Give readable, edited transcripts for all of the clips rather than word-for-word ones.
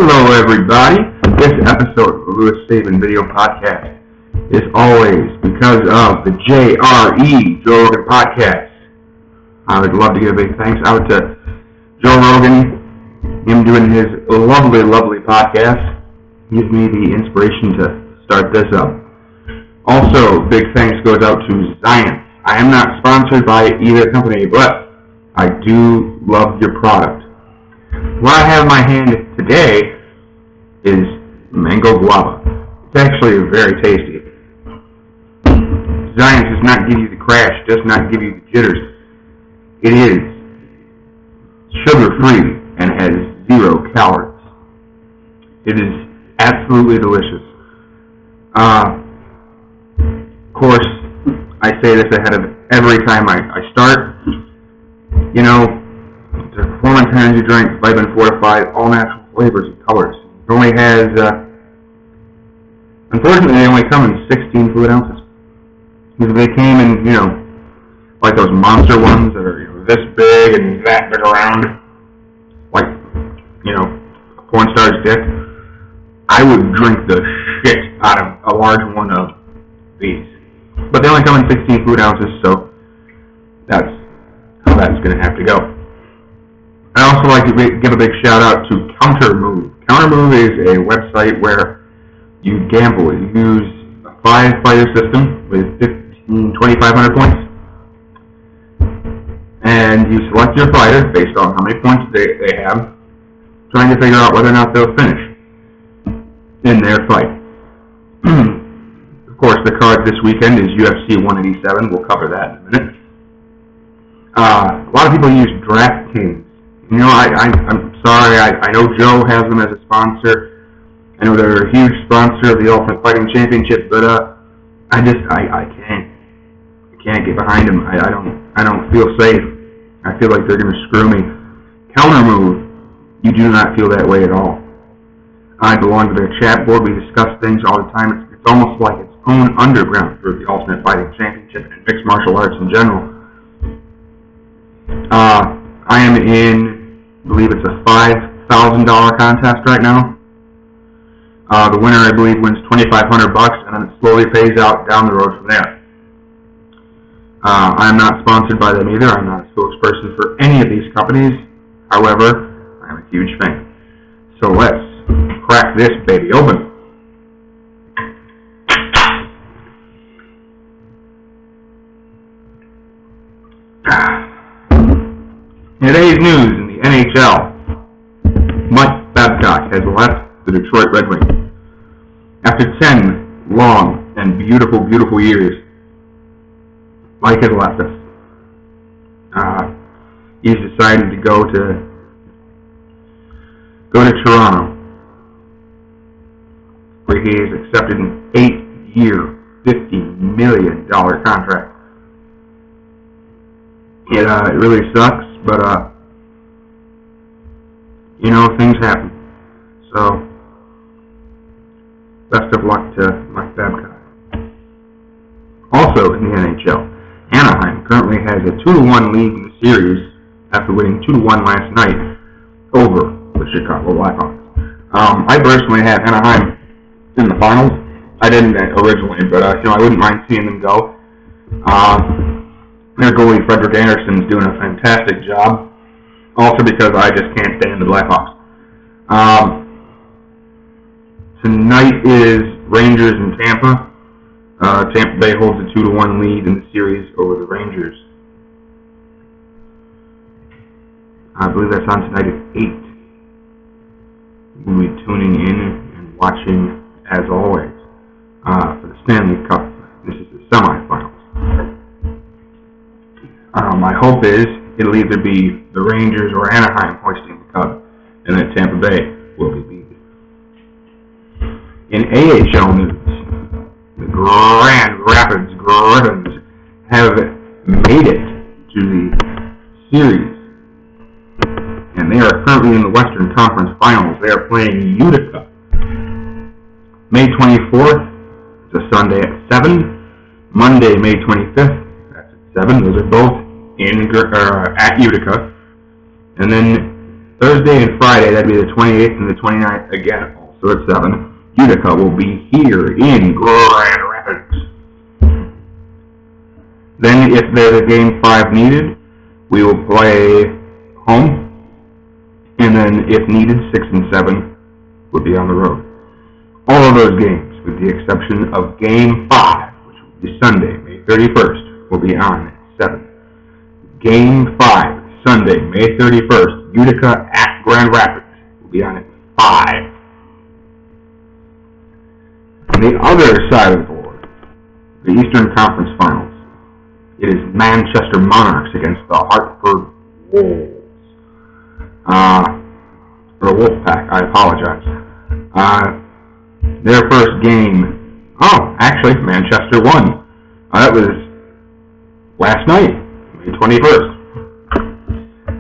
Hello, everybody. This episode of the Lewis Sabin video podcast is always because of the JRE, Joe Rogan Podcast. I would love to give a big thanks out to Joe Rogan, him doing his lovely, lovely podcast. Gives me the inspiration to start this up. Also, big thanks goes out to Zion. I am not sponsored by either company, but I do love your product. What I have in my hand today is mango guava. It's actually very tasty. Zion does not give you the crash, does not give you the jitters. It is sugar-free and has 0 calories. It is absolutely delicious. Of course, I say this ahead of every time I start. You know, the performance energy drink, vitamin fortified, all natural flavors and colors. It only has, unfortunately, they only come in 16 fluid ounces. If they came in, like those monster ones that are, this big and that big around, like, a porn star's dick, I would drink the shit out of a large one of these. But they only come in 16 fluid ounces, so that's how that's going to have to go. I'd also like to give a big shout out to Countermove. Countermove is a website where you gamble. You use a 5-fighter system with 2,500 points. And you select your fighter based on how many points they have, trying to figure out whether or not they'll finish in their fight. Of course, the card this weekend is UFC 187. We'll cover that in a minute. A lot of people use DraftKings. I'm sorry, I know Joe has them as a sponsor. I know they're a huge sponsor of the Ultimate Fighting Championship, but I can't get behind them. I don't feel safe. I feel like they're going to screw me. Countermove, you do not feel that way at all. I belong to their chat board. We discuss things all the time. It's almost like its own underground for the Ultimate Fighting Championship and mixed martial arts in general. I am in, I believe it's a $5,000 contest right now. The winner, I believe, wins $2,500, and then it slowly pays out down the road from there. I'm not sponsored by them either. I'm not a spokesperson for any of these companies. However, I'm a huge fan. So let's crack this baby open. Today's news in the NHL. Mike Babcock has left the Detroit Red Wings. After 10 long and beautiful, beautiful years, Mike has left us. He's decided to go to Toronto, where he has accepted an 8-year, $50 million contract. It really sucks, but things happen. So, best of luck to Mike Babcock. Also in the NHL, Anaheim currently has a 2-1 lead in the series after winning 2-1 last night over the Chicago Blackhawks. I personally had Anaheim in the finals. I didn't originally, but I wouldn't mind seeing them go. Their goalie Frederik Andersen's doing a fantastic job. Also because I just can't stand the Blackhawks. Tonight is Rangers and Tampa. Tampa Bay holds a 2-1 lead in the series over the Rangers. I believe that's on tonight at 8. We'll be tuning in and watching, as always, for the Stanley Cup. This is the semifinals. My hope is it'll either be the Rangers or Anaheim hoisting the cup, and that Tampa Bay will be beaten. In AHL news, the Grand Rapids Griffins have made it to the series, and they are currently in the Western Conference Finals. They are playing Utica. May 24th, it's a Sunday at 7. Monday, May 25th, that's at 7. Those are both at Utica. And then Thursday and Friday, that'd be the 28th and the 29th, again, also at 7. Utica will be here in Grand Rapids. Then, if there's a Game 5 needed, we will play home. And then, if needed, 6 and 7 will be on the road. All of those games, with the exception of Game 5, which will be Sunday, May 31st, will be on at 7. Game 5, Sunday, May 31st, Utica at Grand Rapids, will be on at 5. On the other side of the board, the Eastern Conference Finals, it is Manchester Monarchs against the Hartford Wolves. Or Wolfpack, I apologize. Their first game, actually, Manchester won. That was last night, May 21st.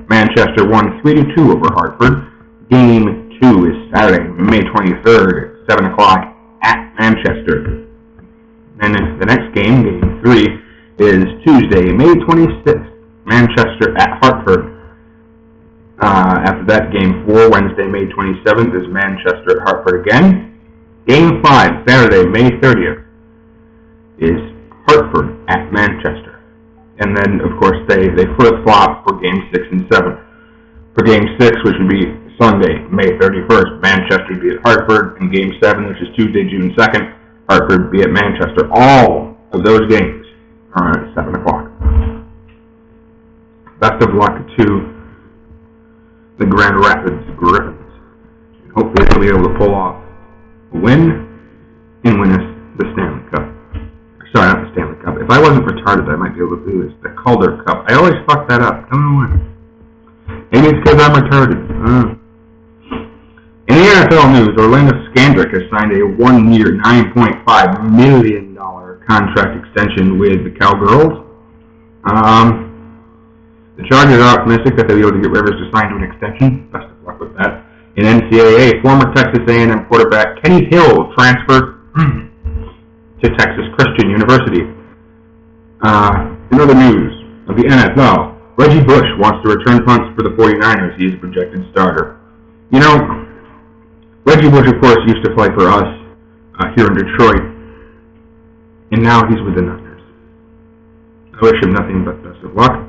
Manchester won 3-2 over Hartford. Game 2 is Saturday, May 23rd at 7 o'clock at Manchester. And the next game, Game 3, is Tuesday, May 26th, Manchester at Hartford. After that, Game 4, Wednesday, May 27th, is Manchester at Hartford again. Game 5, Saturday, May 30th, is Hartford at Manchester. And then, of course, they flip-flop for Game 6 and 7. For Game 6, which would be Sunday, May 31st, Manchester would be at Hartford. And Game 7, which is Tuesday, June 2nd, Hartford would be at Manchester. All of those games are at 7 o'clock. Best of luck to the Grand Rapids Griffins. Hopefully they'll be able to pull off a win and win us the Stanley Cup. Sorry, not the Stanley Cup. If I wasn't retarded, I might be able to do this. The Calder Cup. I always fuck that up. I don't know why. Maybe it's because I'm retarded. In the NFL news, Orlando Skandrick has signed a 1-year, $9.5 million contract extension with the Cowgirls. The Chargers are optimistic that they'll be able to get Rivers to sign to an extension. Best of luck with that. In NCAA, former Texas A&M quarterback Kenny Hill transferred to Texas Christian University. In other news of the NFL, Reggie Bush wants to return punts for the 49ers. He is a projected starter. You know, Reggie Bush, of course, used to play for us here in Detroit, and now he's with the Niners. I wish him nothing but best of luck.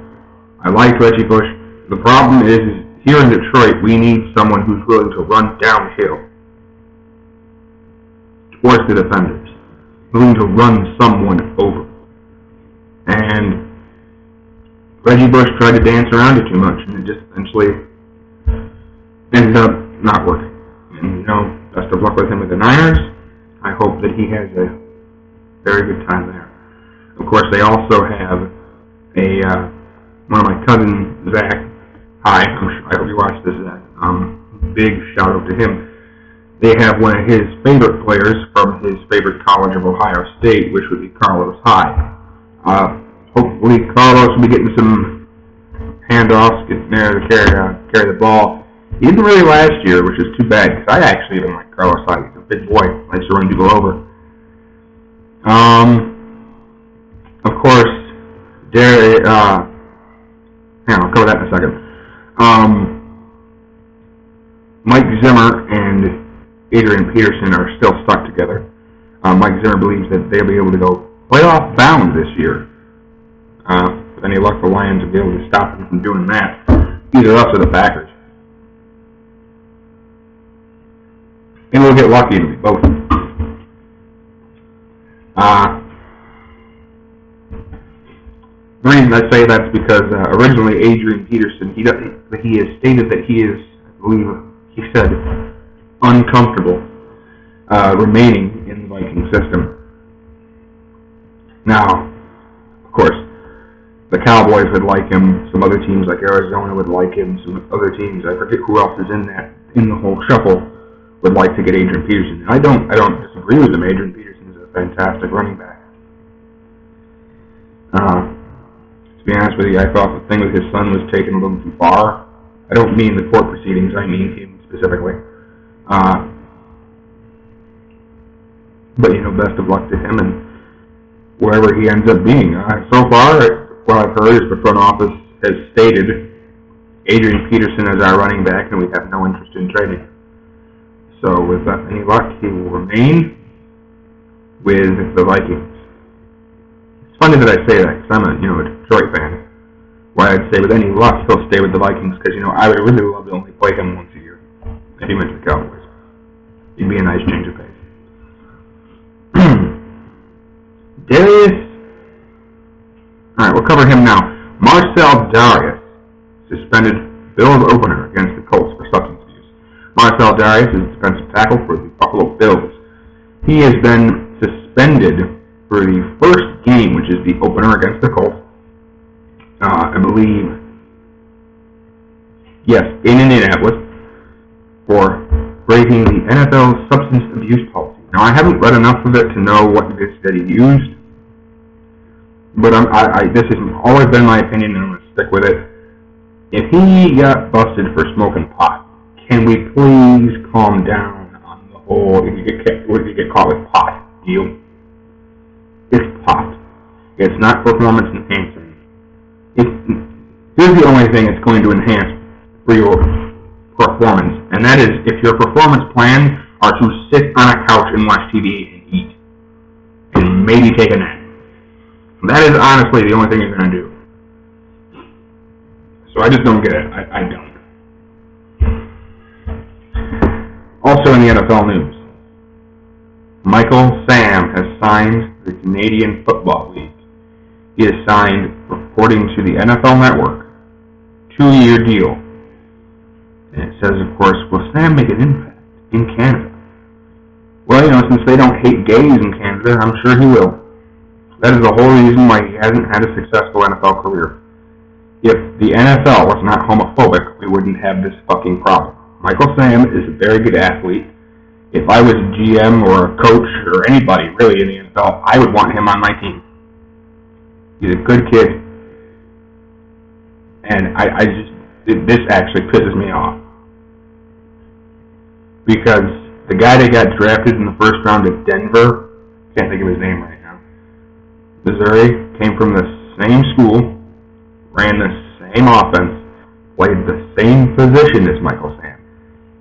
I like Reggie Bush. The problem is here in Detroit, we need someone who's willing to run downhill towards the defenders, willing to run someone over. And Reggie Bush tried to dance around it too much, and it just eventually ended up not working. And, best of luck with him with the Niners. I hope that he has a very good time there. Of course, they also have one of my cousins, Zach. Hi, I hope you watched this, Zach. Big shout out to him. They have one of his favorite players from his favorite college of Ohio State, which would be Carlos Hyde. Hopefully Carlos will be getting some handoffs, getting there to carry the ball. He didn't really last year, which is too bad, because I actually even like Carlos Hyde. He's a big boy. Likes to run people over. Of course, I'll cover that in a second. Mike Zimmer and Adrian Peterson are still stuck together. Mike Zimmer believes that they'll be able to go playoff bound this year. With any luck, the Lions will be able to stop them from doing that. Either us or the Packers. And we'll get lucky and both. The reason I say that's because originally Adrian Peterson, he has stated that he is, I believe he said, uncomfortable remaining in the Viking system. Now, of course, the Cowboys would like him. Some other teams like Arizona would like him. Some other teams, I forget who else is in the whole shuffle, would like to get Adrian Peterson. I don't disagree with him. Adrian Peterson is a fantastic running back. To be honest with you, I thought the thing with his son was taken a little too far. I don't mean the court proceedings, I mean him specifically. But, best of luck to him and wherever he ends up being. So far, what I've heard is the front office has stated Adrian Peterson as our running back, and we have no interest in trading him. So with any luck, he will remain with the Vikings. It's funny that I say that because I'm a Detroit fan. Why I'd say with any luck he'll stay with the Vikings because I would really love to only play him once a year if he went to the Cowboys. It'd be a nice change of pace. Darius. All right, we'll cover him now. Marcel Darius suspended Bills opener against the Colts for substance abuse. Marcel Darius is a defensive tackle for the Buffalo Bills. He has been suspended for the first game, which is the opener against the Colts. I believe, yes, in Indianapolis, for breaking the NFL substance abuse policy. Now, I haven't read enough of it to know what it is that he used, but this has always been my opinion, and I'm going to stick with it. If he got busted for smoking pot, can we please calm down on the whole if you get caught with pot deal? It's pot. It's not performance enhancing. Here's the only thing it's going to enhance for your performance, and that is if your performance plans are to sit on a couch and watch TV and eat, and maybe take a nap. That is honestly the only thing you're going to do. So I just don't get it. I don't. Also in the NFL news, Michael Sam has signed the Canadian Football League. He has signed, according to the NFL Network, 2-year deal. And it says, of course, will Sam make an impact in Canada? Well, since they don't hate gays in Canada, I'm sure he will. That is the whole reason why he hasn't had a successful NFL career. If the NFL was not homophobic, we wouldn't have this fucking problem. Michael Sam is a very good athlete. If I was a GM or a coach or anybody really in the NFL, I would want him on my team. He's a good kid. And this actually pisses me off. Because the guy that got drafted in the first round at Denver, can't think of his name right now, Missouri, came from the same school, ran the same offense, played the same position as Michael Sam.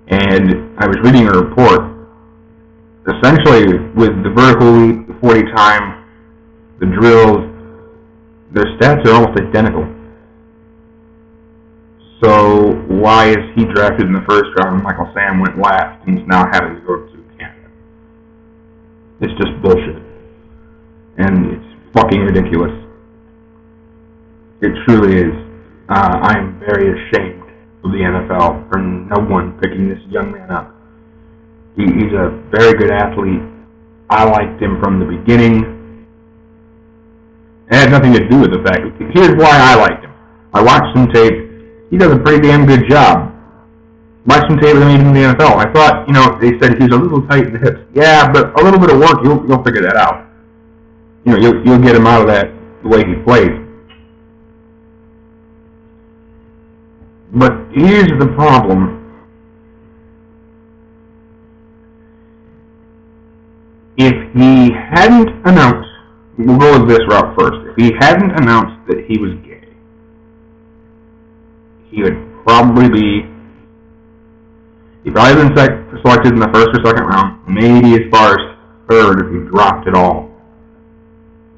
And I was reading a report, essentially with the vertical leap, the 40 time, the drills, their stats are almost identical. So why is he drafted in the first round and Michael Sam went last and is now having to go to Canada? It's just bullshit. And it's fucking ridiculous. It truly is. I am very ashamed of the NFL for no one picking this young man up. He's a very good athlete. I liked him from the beginning. It had nothing to do with the fact. Here's why I liked him. I watched some tape. He does a pretty damn good job. Watched some tape of him even in the NFL. I thought, they said he was a little tight in the hips. Yeah, but a little bit of work, you'll figure that out. You'll get him out of that the way he plays. But here's the problem. If he hadn't announced, we'll go with this route first. If he hadn't announced that he was gay, he would probably been selected in the first or second round, maybe as far as third if he dropped it all.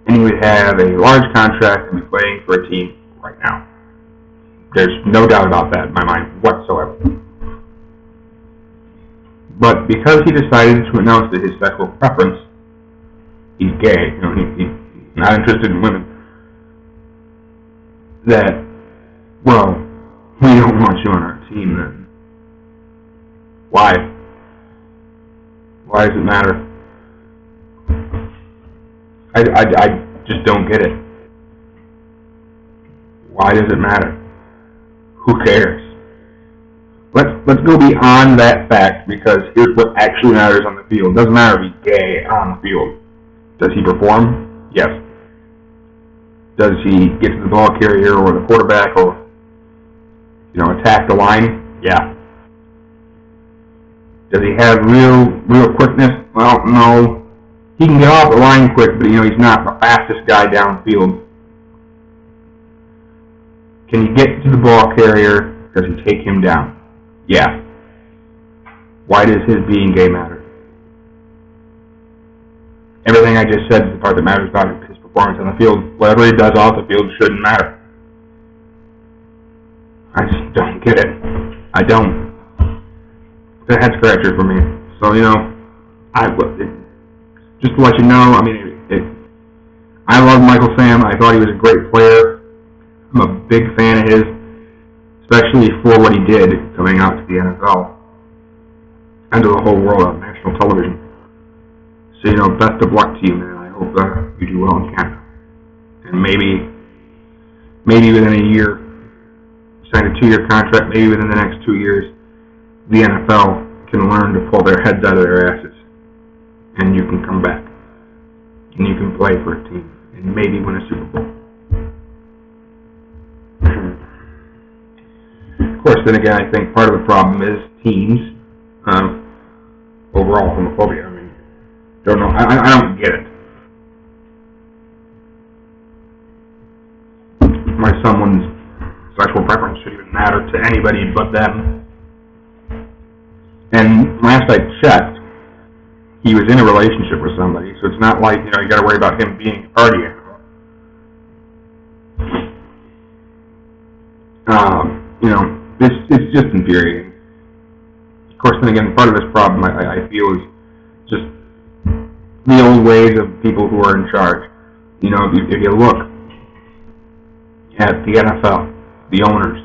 And he would have a large contract and be playing for a team right now. There's no doubt about that in my mind whatsoever. But because he decided to announce that his sexual preference, he's gay, he's not interested in women, that, well, we don't want you on our team then. Why? Why does it matter? I just don't get it. Why does it matter? Who cares? Let's go beyond that fact, because here's what actually matters on the field. It doesn't matter if he's gay on the field. Does he perform? Yes. Does he get to the ball carrier or the quarterback or attack the line? Yeah. Does he have real quickness? Well, no. He can get off the line quick, but he's not the fastest guy downfield. Can he get to the ball carrier? Does he take him down? Yeah. Why does his being gay matter? Everything I just said is the part that matters about his performance on the field. Whatever he does off the field shouldn't matter. I just don't get it. I don't. It's a head scratcher for me. So, just to let you know, I love Michael Sam. I thought he was a great player. I'm a big fan of his, especially for what he did coming out to the NFL and to the whole world on national television. So, best of luck to you, man. I hope you do well in Canada. And maybe within a year, sign a 2-year contract, maybe within the next 2 years, the NFL can learn to pull their heads out of their asses. And you can come back. And you can play for a team. And maybe win a Super Bowl. Of course, then again, I think part of the problem is teams. Overall homophobia. Don't know. I don't get it. Why someone's sexual preference should even matter to anybody but them. And last I checked, he was in a relationship with somebody, so it's not like, you got to worry about him being a party animal. It's just infuriating. Of course, then again, part of this problem I feel is just the old ways of people who are in charge. If you look at the NFL, the owners,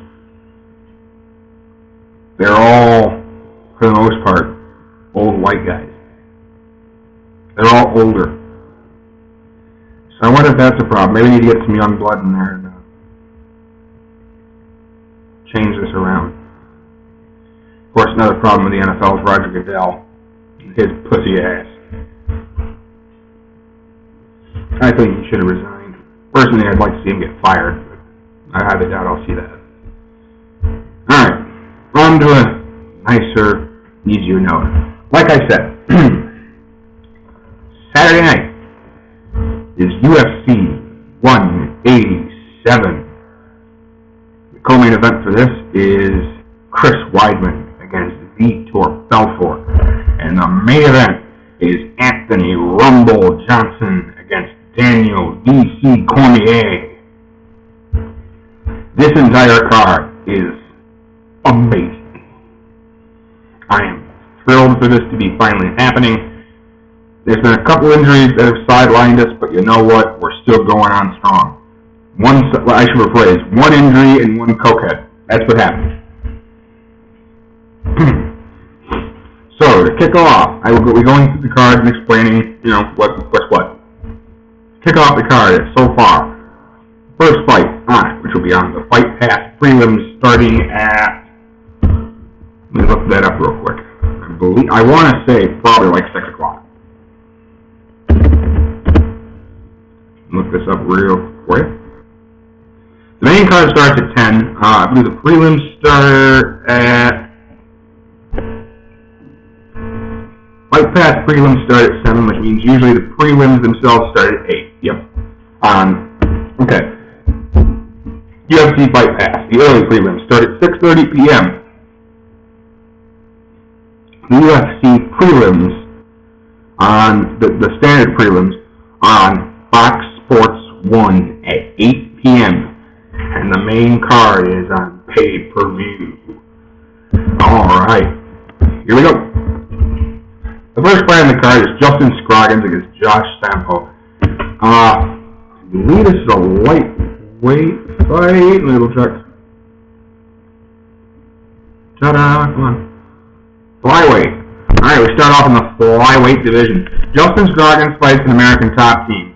they're all, for the most part, old white guys. They're all older. So I wonder if that's a problem. Maybe we need to get some young blood in there and change this around. Of course, another problem with the NFL is Roger Goodell and his pussy ass. I think he should have resigned. Personally, I'd like to see him get fired, but I highly doubt I'll see that. Alright, on to a nicer, easier note. Like I said, Saturday night is UFC 187. The co-main event for this is Chris Weidman against Vitor Belfort. And the main event is Anthony Rumble Johnson against Daniel D.C. Cormier. This entire card is amazing. I am thrilled for this to be finally happening. There's been a couple injuries that have sidelined us, but you know what? We're still going on strong. I should rephrase, one injury and one cokehead. That's what happened. So, to kick off, I will be going through the card and explaining, what's what. Kick off the card so far. First fight on it, which will be on the Fight Pass prelims starting at... Let me look that up real quick. I want to say probably like 6 o'clock. Look this up real quick. The main card starts at 10. I believe the prelims start at... Fight Pass prelims start at 7, which means usually the prelims themselves start at 8. Yep. Okay. UFC Fight Pass, the early prelims start at 6:30 p.m. The UFC prelims on the standard prelims on Fox Sports 1 at 8 p.m. And the main card is on pay-per-view. Alright, here we go. The first fight on the card is Justin Scroggins against Josh Sampo. I believe this is a lightweight fight. Let me double check. Ta-da, come on. Flyweight. Alright, we start off in the flyweight division. Justin Scroggins fights an American top team.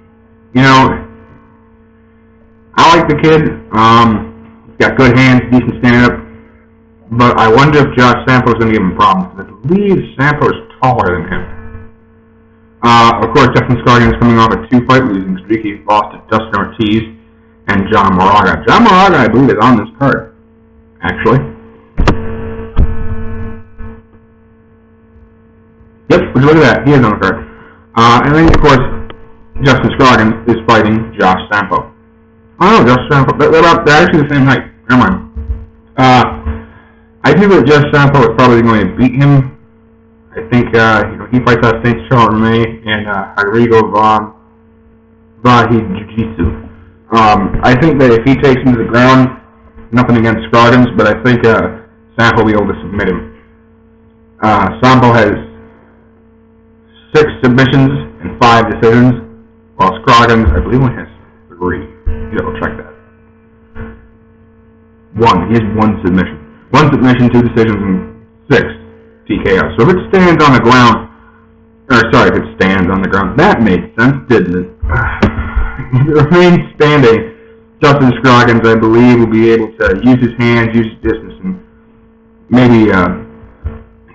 I like the kid. He's got good hands, decent stand-up. But I wonder if Josh Sampo is going to give him problems. I believe Sampo is taller than him. Of course, Justin Scroggins is coming off a 2-fight losing streak. He's lost to Dustin Ortiz and John Moraga. John Moraga, I believe, is on this card, actually. Yep, would you look at that? He is on the card. And then, of course, Justin Scroggins is fighting Josh Sampo. Oh, no, Josh Sampo. They're actually the same height. Never mind. think that Jeff Sampo is probably going to beat him. I think he fights out St. Charles May and Rodrigo Vahi Jiu-Jitsu. I think that if he takes him to the ground, nothing against Scroggins, but I think Sampo will be able to submit him. Sampo has 6 submissions and 5 decisions, while Scroggins, I believe, only has 3. I'll check that. 1. He has 1 submission. 1 submission, 2 decisions, and 6 TKO. So if it stands on the ground, if it stands on the ground, that made sense, didn't it? If it remains standing, Justin Scroggins, I believe, will be able to use his hands, use his distance, and maybe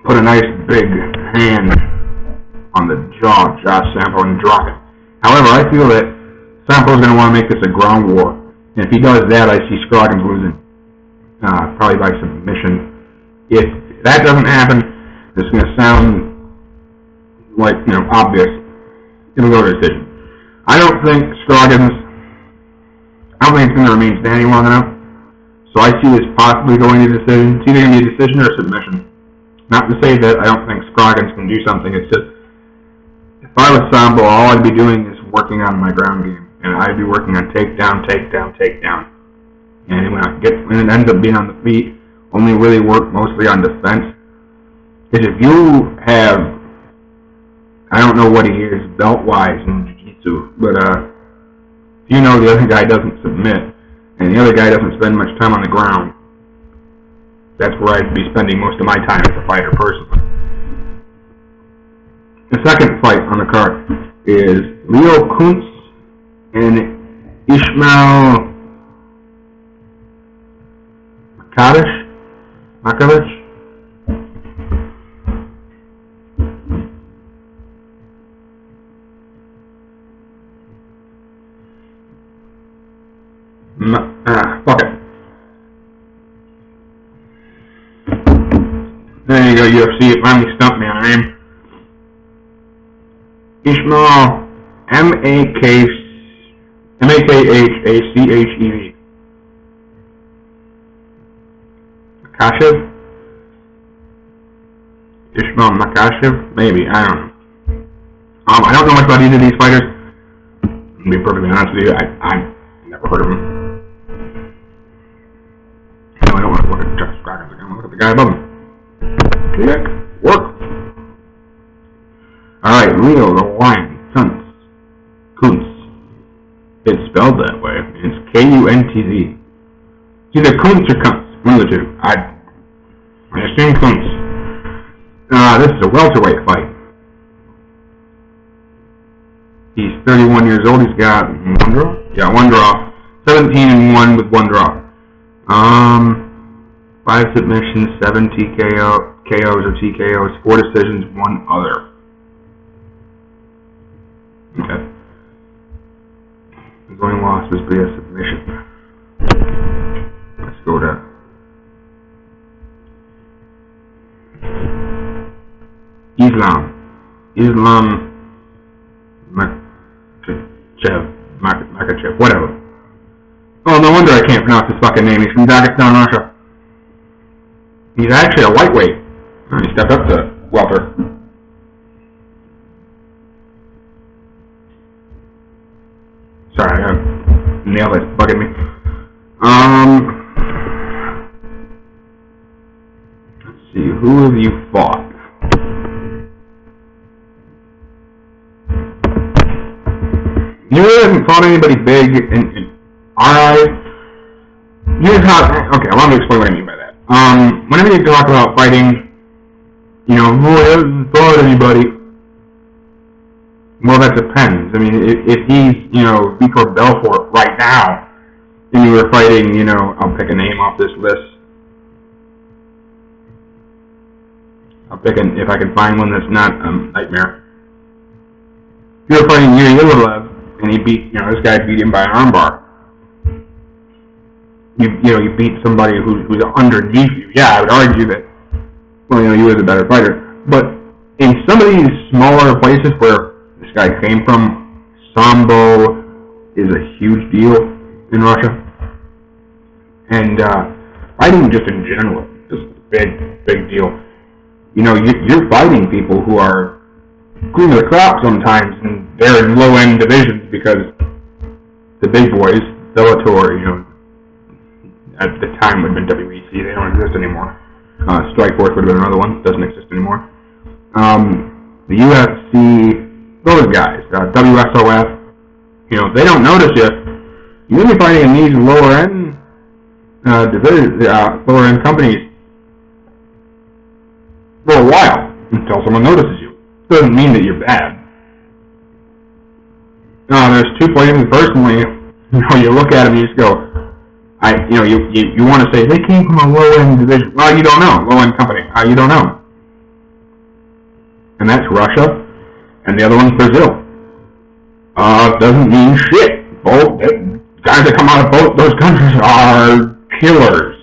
put a nice big hand on the jaw of Josh Sampo and drop it. However, I feel that Sampo's going to want to make this a ground war. And if he does that, I see Scroggins losing, probably by submission. If that doesn't happen, it's going to sound like, obvious. It'll go to decision. I don't think it's going to remain standing long enough. So I see this possibly going to decision. It's either going to be a decision or a submission. Not to say that I don't think Scroggins can do something. It's just, if I was Sambo, all I'd be doing is working on my ground game. And I'd be working on takedown, takedown, takedown. And when it ends up being on the feet, only really work mostly on defense. Because if you have, I don't know what he is belt-wise in Jiu-Jitsu, but if you know the other guy doesn't submit, and the other guy doesn't spend much time on the ground, that's where I'd be spending most of my time as a fighter personally. The second fight on the card is Leo Kuntz and Ismail Makavich. Fuck it. There you go, UFC. It finally stumped me on the name. Ismail Makhachev. Makhachev? Ismail Makhachev? Maybe, I don't know. I don't know much about either of these fighters. To be perfectly honest with you, I've never heard of him. No, I don't want to look at Jeff Scroggins again. I want to look at the guy above him. Kick. Work. Alright, Leo the Lion Kuntz. It's spelled that way. It's Kuntz. It's either Kuntz or Kuntz. One of the two. I assume Kuntz. This is a welterweight fight. He's 31 years old. He's got 1 draw? Yeah, 1 draw. 17-1 with 1 draw. 5 submissions, 7 KOs or TKOs, 4 decisions, 1 other. Okay. His only loss was via submission. Let's go to Islam Makhachev, whatever. Oh, no wonder I can't pronounce his fucking name. He's from Dagestan, Russia. He's actually a lightweight. He stepped up to welter. Sorry, I got nail that's bugging me. Let's see, who have you fought? You really haven't fought anybody big in our eyes. Here's how, okay, I want to explain what I mean by that. Whenever you talk about fighting, who hasn't fought anybody? Well, that depends. I mean, if he's, Vitor Belfort right now, and you were fighting, I'll pick a name off this list. I'll pick if I can find one that's not a nightmare. If you were fighting Yuri Ilalev, and he beat, this guy beat him by an armbar. You beat somebody who's underneath you. Yeah, I would argue that, you were the better fighter. But in some of these smaller places where this guy came from, Sambo is a huge deal in Russia. And fighting just in general, just big deal. You know, you're fighting people who are cream of the crop sometimes, and they're in low-end divisions because the big boys, Bellator, you know, at the time would have been WEC, they don't exist anymore. Strikeforce would have been another one, doesn't exist anymore. The UFC, those guys, WSOF, you know, they don't notice you. You're going to be fighting in these lower-end lower-end companies for a while until someone notices you. Doesn't mean that you're bad. There's two places personally. You know, you look at them, you just go, you want to say they came from a low-end division. Well, you don't know. Low-end company. You don't know. And that's Russia, and the other one's Brazil. Doesn't mean shit. Both guys that come out of both those countries are killers.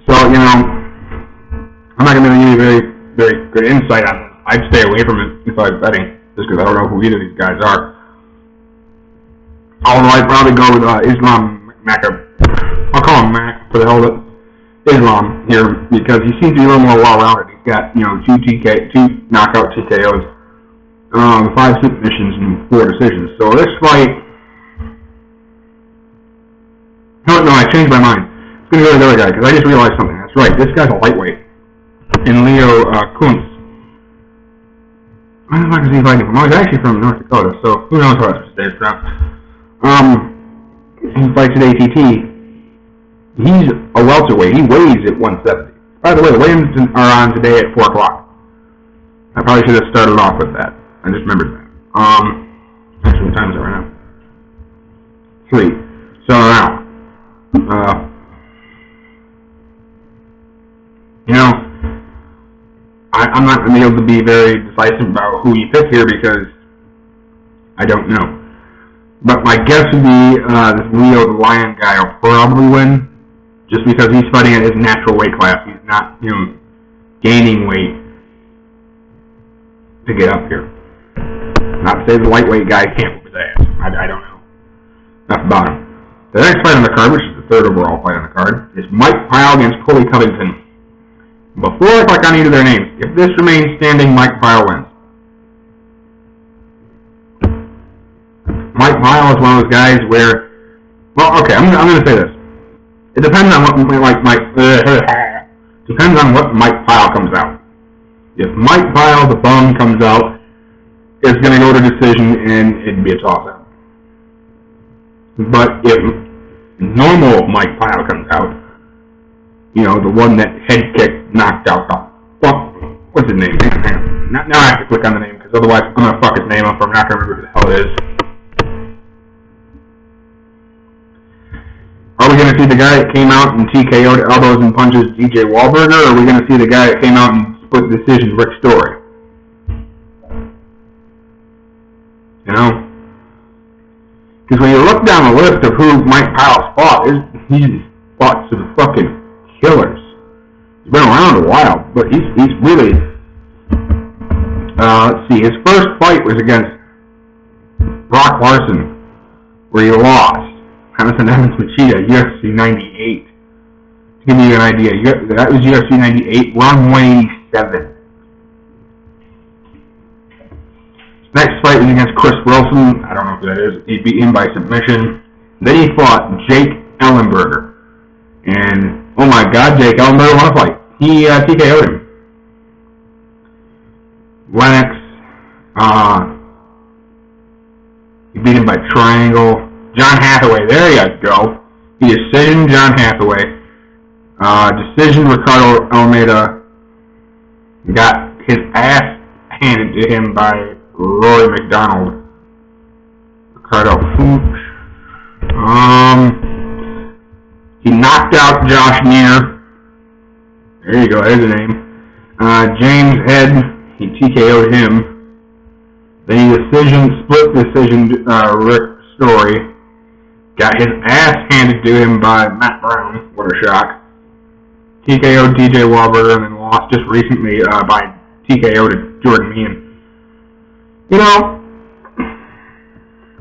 So, you know, I'm not going to give you very, very good insight on this. I'd stay away from it if I was betting, just because I don't know who either of these guys are. Although I'd probably go with Islam Makhachev. I'll call him Mac for the hell of it. Islam here, because he seems to be a little more well-rounded. He's got, you know, two knockout TKOs, 5 submissions, and 4 decisions. So this fight... No, I changed my mind. It's going to go to the other guy, because I just realized something. That's right, this guy's a lightweight. And Leo Kuntz. Where the fuck is he fighting from? Oh, he's actually from North Dakota, so who knows how that's stayed from. He fights at ATT. He's a welterweight. He weighs at 170. By the way, the weigh-ins are on today at 4 o'clock. I probably should have started off with that. I just remembered that. Actually, what time is it right now? 3. So now, you know, I'm not going to be able to be very decisive about who you pick here because I don't know. But my guess would be this Leo the Lion guy will probably win, just because he's fighting at his natural weight class. He's not, you know, gaining weight to get up here. Not to say the lightweight guy can't whip his ass. I don't know. Enough about him. The next fight on the card, which is the 3rd overall fight on the card, is Mike Pyle against Colby Covington. Before I click on either of their names, if this remains standing, Mike Pyle wins. Mike Pyle is one of those guys where, well, okay, I'm going to say this. It depends on what depends on what Mike Pyle comes out. If Mike Pyle, the bum, comes out, it's going to go to decision and it'd be a toss-out. But if normal Mike Pyle comes out, you know, the one that head kick knocked out, well, what's his name? Hang on. Now I have to click on the name, because otherwise I'm going to fuck his name up. I'm not going to remember who the hell it is. Are we going to see the guy that came out and TKO'd elbows and punches DJ Wahlberger, or are we going to see the guy that came out and split decision Rick Story? You know? Because when you look down the list of who Mike Pyle's fought, he's fought some fucking killers. He's been around a while, but he's really... let's see, his first fight was against Brock Larson, where he lost. Jonathan Evans Machida, UFC 98. To give you an idea, that was UFC 98, round 187. Next fight was against Chris Wilson. I don't know who that is. He beat him by submission. Then he fought Jake Ellenberger. And, oh my god, Jake Ellenberger won a fight. He TKO'd him. Lennox, he beat him by triangle. John Hathaway, there you go. He decisioned John Hathaway. Decision Ricardo Almeida. Got his ass handed to him by Rory McDonald. Ricardo Fooch. He knocked out Josh Neer. There you go, there's the name. James Head, he TKO'd him. Then he split decision Rick Story. Got his ass handed to him by Matt Brown. What a shock. TKO'd DJ Wahlberger and then lost just recently by TKO to Jordan Meehan. You know,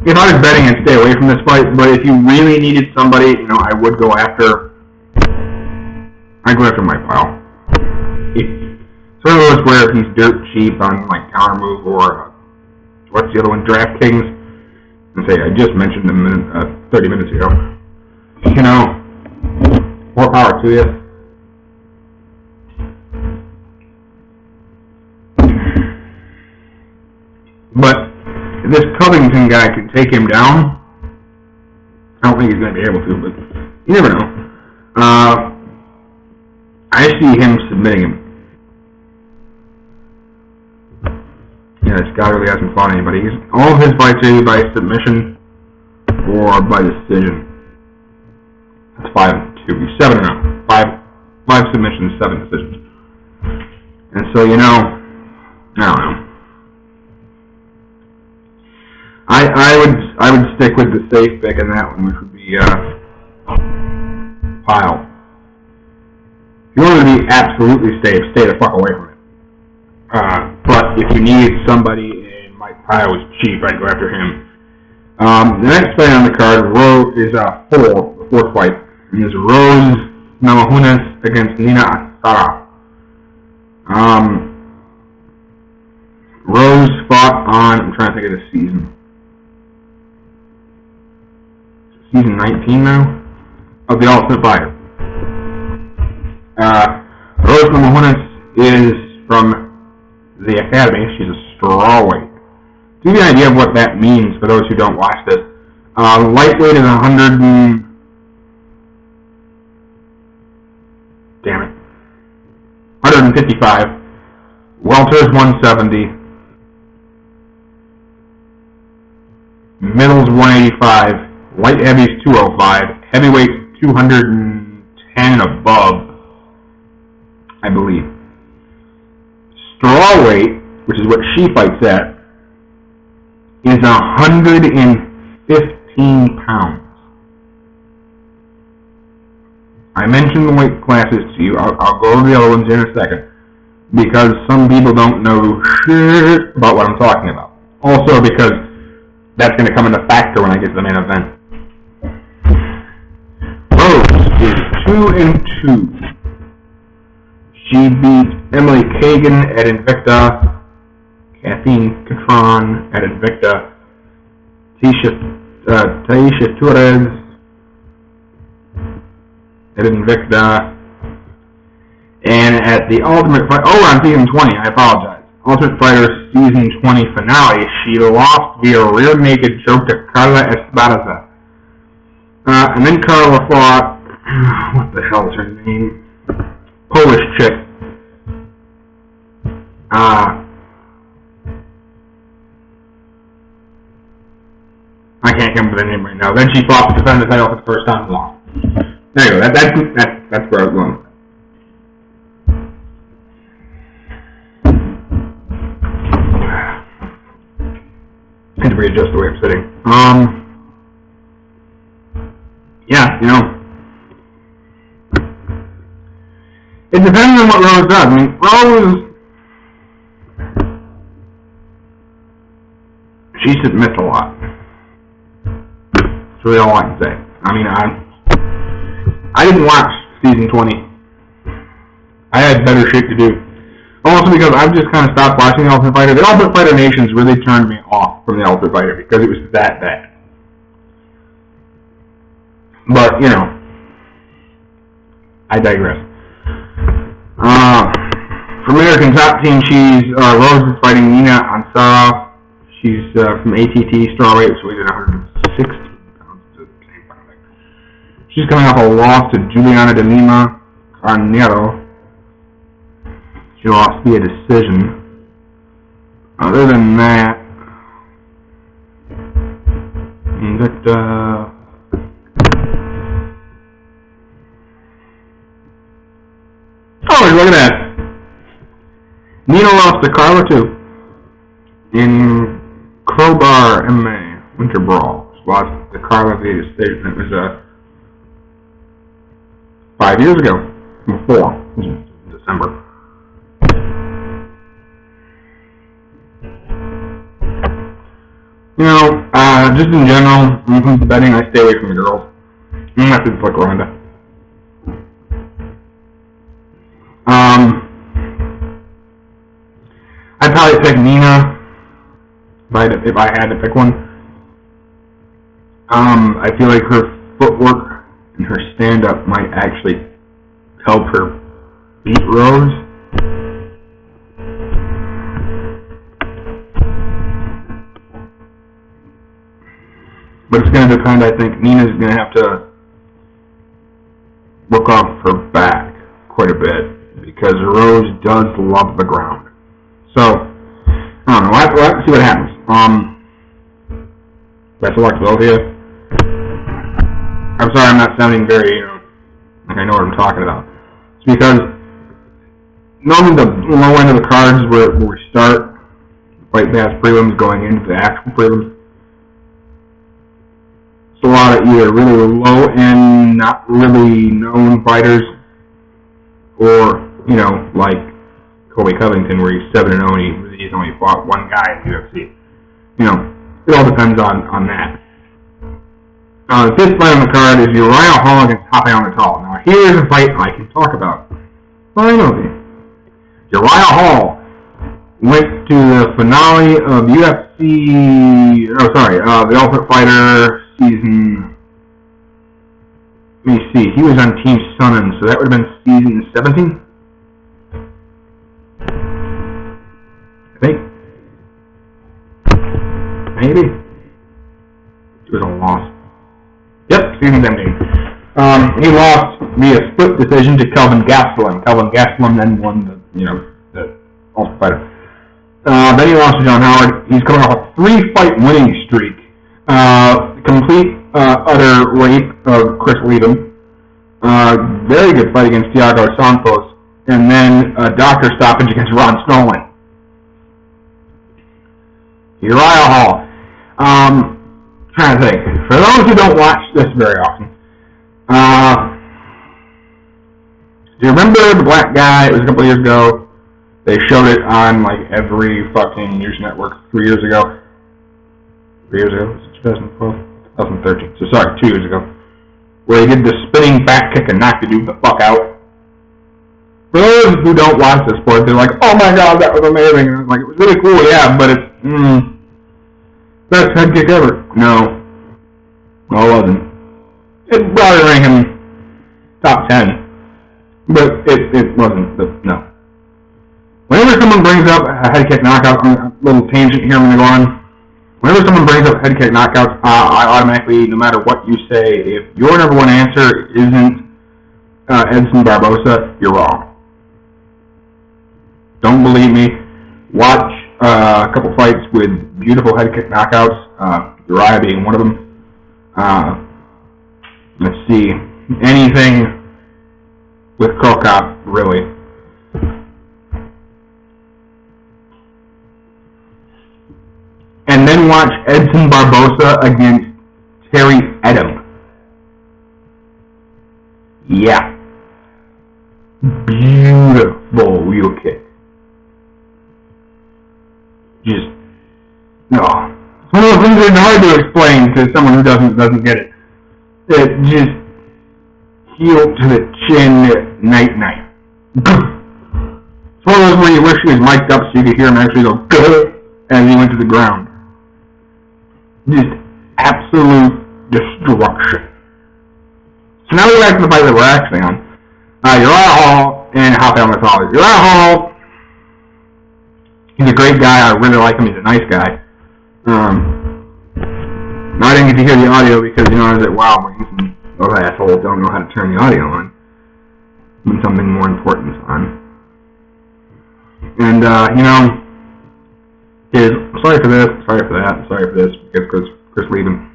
If I was betting, I'd stay away from this fight. But if you really needed somebody, I would go after. I'd go after Mike Pyle. It's one of those where he's dirt cheap on like counter move or what's the other one, DraftKings, and say I just mentioned him 30 minutes ago. More power to you. But if this Covington guy can take him down, I don't think he's going to be able to, but you never know. I see him submitting him. This guy really hasn't fought anybody. All of his fights are either by submission or by decision. That's 5-2. He's 7-0. Five submissions, 7 decisions. And so, I don't know. I would stick with the safe pick in that one, which would be Pyle. If you want to be absolutely safe, stay the fuck away from it. But if you need somebody and Mike Pyle was cheap, I'd go after him. The next fight on the card is the fourth fight. And is Rose Namajunas against Nina Asara. Rose fought on, I'm trying to think of the season. Season 19 now? Of the Ultimate Fighter. Rose Namajunas is from the Academy. She's a strawweight. To give you an idea of what that means for those who don't watch this, lightweight is 155. Welter is 170. Middle's 185. Light heavy is 205. Heavyweight 210 and above, I believe. Strawweight, which is what she fights at, is 115 pounds. I mentioned the weight classes to you. I'll go over the other ones in a second, because some people don't know shit about what I'm talking about. Also because that's going to come into factor when I get to the main event. Rose is 2-2. She beat Emily Kagan at Invicta, Kathleen Catron at Invicta, Taisha Torres at Invicta, and at the Ultimate Fighter, we're on Season 20, I apologize. Ultimate Fighter Season 20 finale, she lost via rear naked choke to Carla Esparza. And then Carla fought, what the hell is her name? Polish chick. I can't come up with her name right now. Then she fought to defend the title for the first time and lost. There you go. That's where I was going. I had to readjust the way I'm sitting. It depends on what Rose does. I mean, Rose, she submits a lot. That's really all I can say. I mean, I didn't watch Season 20. I had better shit to do. Also because I've just kind of stopped watching The Ultimate Fighter. The Ultimate Fighter Nations really turned me off from The Ultimate Fighter because it was that bad. But, I digress. For American Top Team, Rose is fighting Nina Ansara. She's from ATT strawweight, so weighs 160 pounds. She's coming off a loss to Juliana de Lima Carnero. She lost via decision. Other than that, look at that. Nina lost to Carla too. In Crowbar MMA Winter Brawl. She lost to Carla via decision. It was 5 years ago. Before. In December. Just in general, when it comes to betting, I stay away from the girls. I'm gonna have to pick Ronda. I'd probably pick Nina if I had to pick one. I feel like her footwork and her stand-up might actually help her beat Rose. But it's going to depend, I think. Nina's going to have to work off her back quite a bit because Rose does love the ground. So, I don't know. We'll have to see what happens. Best of luck to both of you. I'm sorry I'm not sounding very, like I know what I'm talking about. It's because normally the low end of the cards where we start fight past prelims going into the actual prelims. It's a lot of either really low end, not really known fighters, or like Colby Covington, where he's 7-0 and he's only fought one guy in the UFC. It all depends on that. The fifth fight on the card is Uriah Hall against Rafael Natal. Now here's a fight I can talk about. Finally, Uriah Hall went to the finale of the Ultimate Fighter season. Let me see. He was on Team Sonnen, so that would have been season 17. I think. Maybe. It was a loss. Yep, season 17. He lost via split decision to Kelvin Gastelum. Kelvin Gastelum then won the Ultimate Fighter. Then he lost to John Howard. He's coming off a 3-fight winning streak. Complete utter rape of Chris Weedham. Very good fight against Thiago Santos. And then a doctor stoppage against Ron Snowland. Uriah Hall. Trying to think. For those who don't watch this very often, do you remember the black guy? It was a couple of years ago. They showed it on like every fucking news network 3 years ago. 3 years ago? Was it 2012? 2013. So sorry, 2 years ago. Where he did the spinning back kick and knocked the dude the fuck out. For those who don't watch the sport, they're like, oh my god, that was amazing. And I was like, it was really cool, yeah, but it's, best head kick ever. No, it wasn't. It probably ranked him top 10. But it wasn't, no. Whenever someone brings up a head kick knockout, a little tangent here I'm going to go on. Whenever someone brings up head kick knockouts, I automatically, no matter what you say, if your number one answer isn't Edson Barbosa, you're wrong. Don't believe me. Watch a couple fights with beautiful head kick knockouts, Uriah being one of them. Let's see, anything with Krokop, really. And then watch Edson Barbosa against Terry Edom. Yeah. Beautiful wheel kick. Just, no. It's one of those things that are hard to explain to someone who doesn't get it. It just, heel to the chin, night. It's one of those where you wish he was mic'd up so you could hear him actually go, as he went to the ground. Just absolute destruction. So now we're back to the fight that we're actually on. Uriah Hall and Rafael Natal. Uriah Hall, he's a great guy. I really like him. He's a nice guy. Now I didn't get to hear the audio because, I was at Wild Wings and those assholes don't know how to turn the audio on when something more important is on. And, is sorry for this, sorry for that, sorry for this, because Chris Weedham.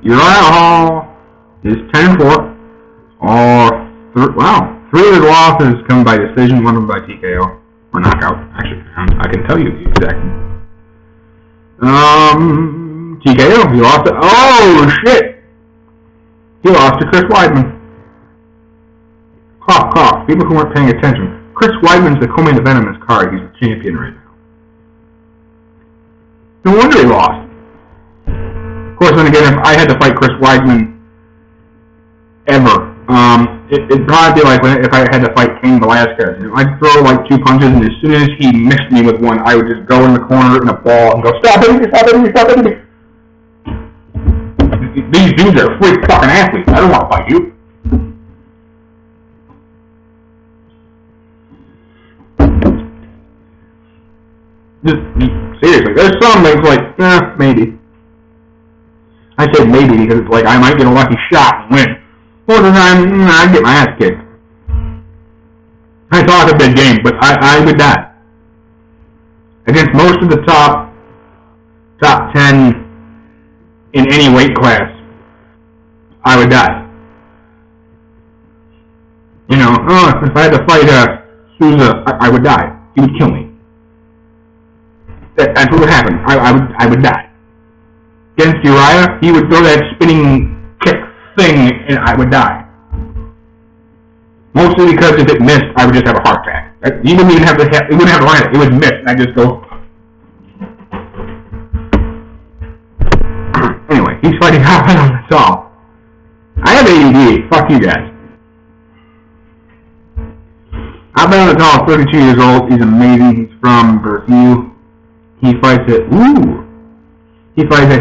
Uriah Hall is 10-4. Three of his losses come by decision, one of them by TKO, or knockout. Actually, I can tell you the exact. TKO, he lost to, oh shit! He lost to Chris Weidman. Cough, cough, people who weren't paying attention. Chris Weidman's the co-main event on this card. He's the champion right now. No wonder he lost. Of course, then again, if I had to fight Chris Weidman ever, it'd probably be like if I had to fight Cain Velasquez. I'd throw like 2 punches, and as soon as he missed me with one, I would just go in the corner in a ball and go, stop it, stop it, stop it. These dudes are freak fucking athletes. I don't want to fight you. Just seriously, there's some that's like, maybe. I said maybe because it's like I might get a lucky shot and win. Most of the time, I'd get my ass kicked. I thought it's a big game, but I would die. Against most of the top 10 in any weight class, I would die. You know, if I had to fight Souza, I would die. He would kill me. That's what would happen. I would die. Against Uriah, he would throw that spinning kick thing, and I would die. Mostly because if it missed, I would just have a heart attack. He wouldn't even have to land it. It would miss, and I'd just go. Anyway, he's fighting Sabin, that's all. I have ADD. Fuck you guys. Sabin, that's all. 32 years old. He's amazing. He's from Brazil. He fights at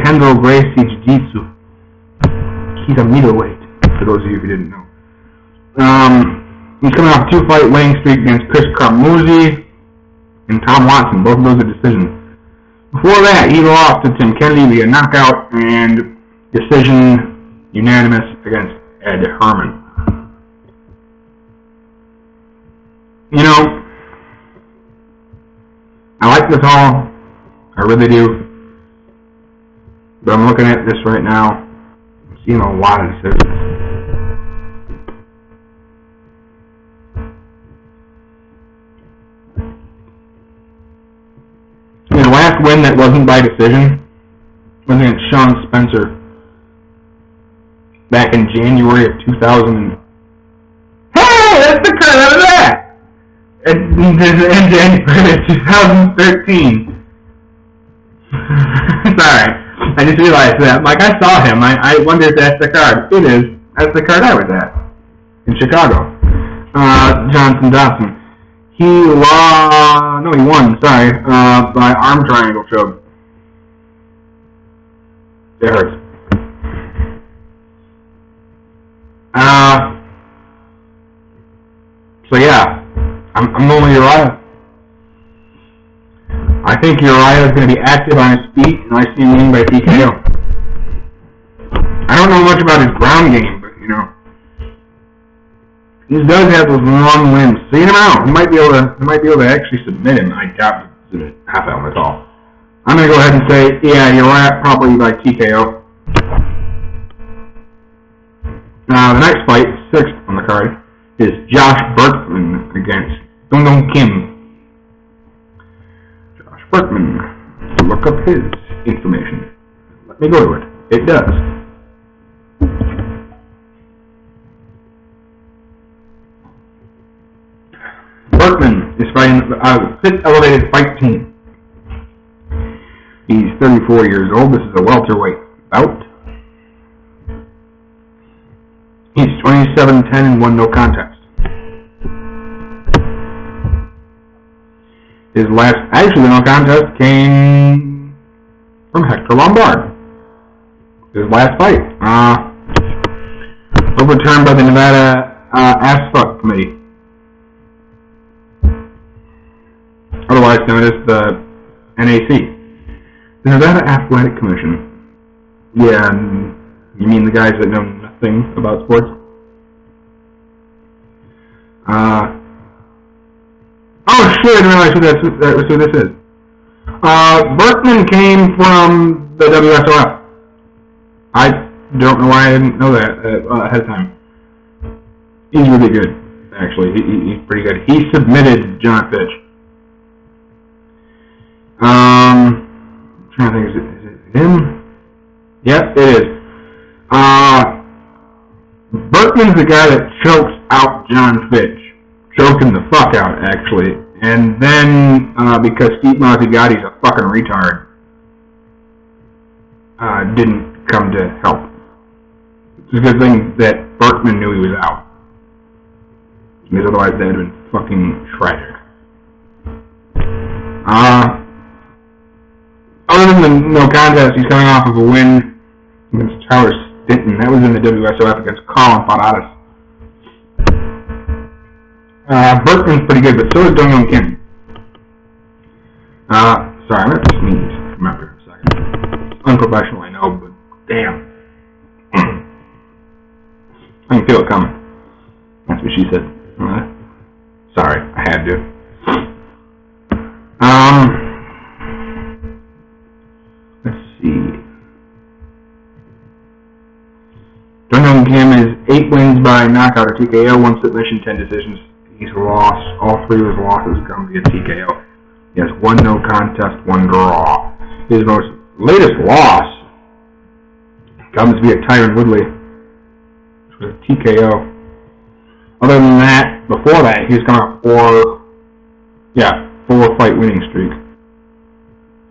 Hendo Gracie Jiu-Jitsu. He's a middleweight, for those of you who didn't know. He's coming off a 2-fight winning streak against Chris Carmuzzi and Tom Watson. Both of those are decisions. Before that, he lost to Tim Kennedy via knockout and decision unanimous against Ed Herman. You know, I like this all. I really do. But I'm looking at this right now. I'm seeing a lot of decisions. The last win that wasn't by decision was against Sean Spencer back in January of 2000. Hey, that's the card out of that! In January of 2013. Sorry, I just realized that. Like, I saw him. I wonder if that's the card. It is. That's the card I was at in Chicago. Johnson. He lost. No, he won. Sorry, by arm triangle choke. It hurts. So yeah, I'm going with Uriah. I think Uriah is going to be active on his feet, and I see him winning by TKO. I don't know much about his ground game, but, you know, he does have those long limbs. See him out. He might be able to actually submit him. I doubt to submit half out at all. I'm going to go ahead and say, yeah, Uriah probably by TKO. The next fight, 6th on the card, is Josh Berkman against Dong Dong Kim. Berkman, to look up his information. Let me go to it. It does. Berkman is fighting the 5th elevated fight team. He's 34 years old. This is a welterweight bout. He's 27-10 and won no contest. His last actually no contest came from Hector Lombard. His last fight, overturned by the Nevada Ass Fuck Committee, otherwise known as the NAC, the Nevada Athletic Commission. Yeah, you mean the guys that know nothing about sports? Oh shit, I didn't realize who this is. Berkman came from the WSOF. I don't know why I didn't know that ahead of time. He's really good, actually. He's pretty good. He submitted John Fitch. I'm trying to think, is it him? Yep, it is. Berkman's the guy that chokes out John Fitch. Choked him the fuck out, actually. And then, because Steve Mazzigotti's a fucking retard, didn't come to help. It's a good thing that Berkman knew he was out. Because otherwise that would have been fucking tragic. Other than the no contest, he's coming off of a win against Tyler Stinton. That was in the WSOF against Colin Paradas. Berkman's pretty good, but so is Dong Young Kim. Sorry, I'm going to sneeze. Come out here for a second. It's unprofessional, I know, but damn. I can feel it coming. That's what she said. Sorry, I had to. Let's see. Dong Young Kim is 8 wins by knockout or TKO, 1 submission, 10 decisions. He's lost. All 3 of his losses come via TKO. He has 1 no contest, 1 draw. His most latest loss comes via Tyron Woodley, which was a TKO. Other than that, before that, he was coming off 4 fight winning streak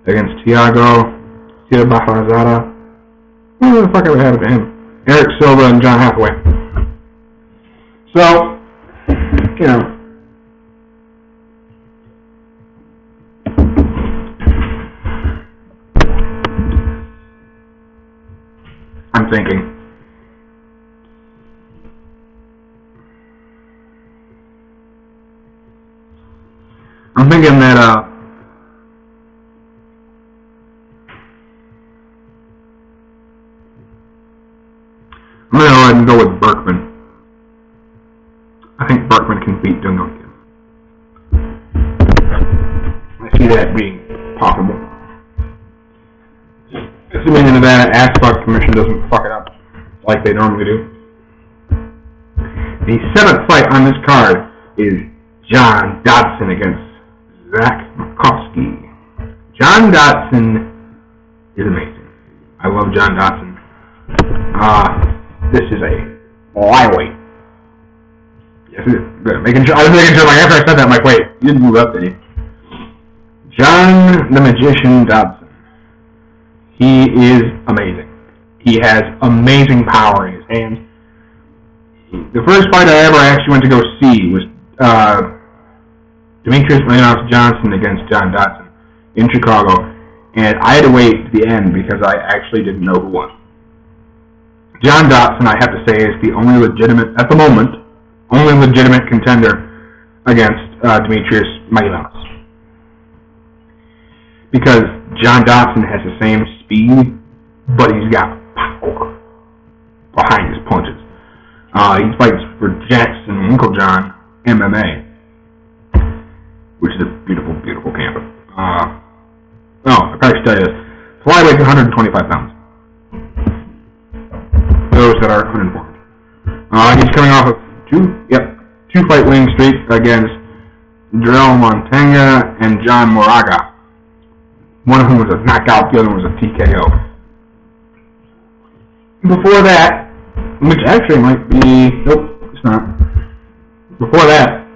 against Thiago Baharazada. What the fuck ever happened to him? Eric Silva and John Hathaway. So, you know, I'm thinking. I'm thinking that, I'm going to go ahead and go with Berkman. I think Berkman can beat Dong Young Kim. I see that being possible. Assuming the Nevada Asphalt Commission doesn't fuck it up like they normally do. The 7th fight on this card is John Dodson against Zach Makowski. John Dodson is amazing. I love John Dodson. This is a flyweight. Yes, it is. Good. I was making sure, like, after I said that, I'm like, wait, you didn't move up, did you? John the Magician Dodson. He is amazing. He has amazing power in his hands. The first fight I ever actually went to go see was Demetrius Maynard Johnson against John Dodson in Chicago, and I had to wait to the end because I actually didn't know who won. John Dodson, I have to say, is the only legitimate, at the moment, only legitimate contender against Demetrius Maynard. Because John Dodson has the same speed, but he's got power behind his punches. He fights for Jackson Winklejohn MMA, which is a beautiful, beautiful camp. I probably should tell you this. Flyweight's 125 pounds. Those that are uninformed. He's coming off of 2 fight winning streak against Jarrell Montanga and John Moraga. One of them was a knockout, the other one was a TKO. Before that, which actually might be, nope, it's not. Before that,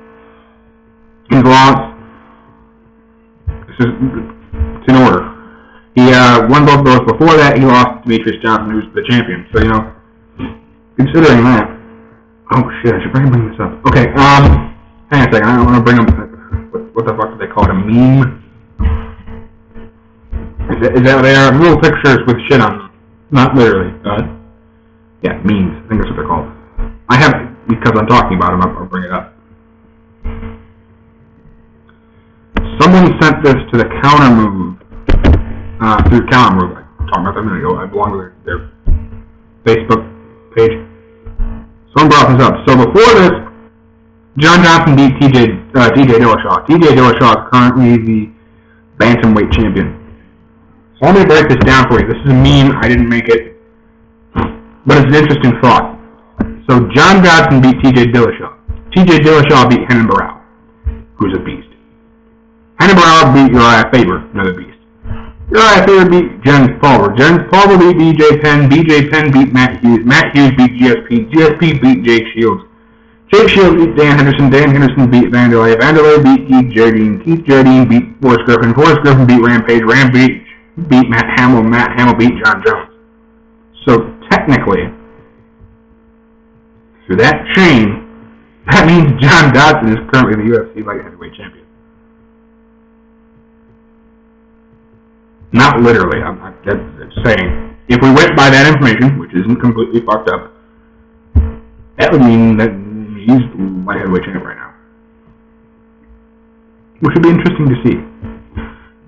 he's lost. It's in order. He won both those. Before that, he lost to Demetrius Johnson, who's the champion. So, you know, considering that, oh shit, I should bring this up. Okay, hang on a second. I don't want to bring up, what the fuck do they call it, a meme? Is that what they are? Little pictures with shit on them. Not literally. Yeah, memes. I think that's what they're called. I have, because I'm talking about them, I'll bring it up. Someone sent this to the Counter Move, through Counter Move. I was talking about that a minute ago. I belong to their Facebook page. Someone brought this up. So before this, John Johnson beat TJ Dillashaw. TJ Dillashaw is currently the bantamweight champion. So let me break this down for you. This is a meme. I didn't make it. But it's an interesting thought. So John Dodson beat TJ Dillashaw. TJ Dillashaw beat Renan Barão, who's a beast. Renan Barão beat Uriah Faber, another beast. Uriah Faber beat Jens Pulver. Jens Pulver beat BJ Penn. BJ Penn beat Matt Hughes. Matt Hughes beat GSP. GSP beat Jake Shields. Jake Shields beat Dan Henderson. Dan Henderson beat Vanderlei. Vanderlei beat Keith Jardine. Keith Jardine beat Forrest Griffin. Forrest Griffin beat Rampage. Rampage beat Matt Hamill. Matt Hamill beat John Jones. So technically, through that chain, that means John Dodson is currently the UFC light heavyweight champion. Not literally. I'm saying, if we went by that information, which isn't completely fucked up, that would mean that he's the light heavyweight champion right now. Which would be interesting to see.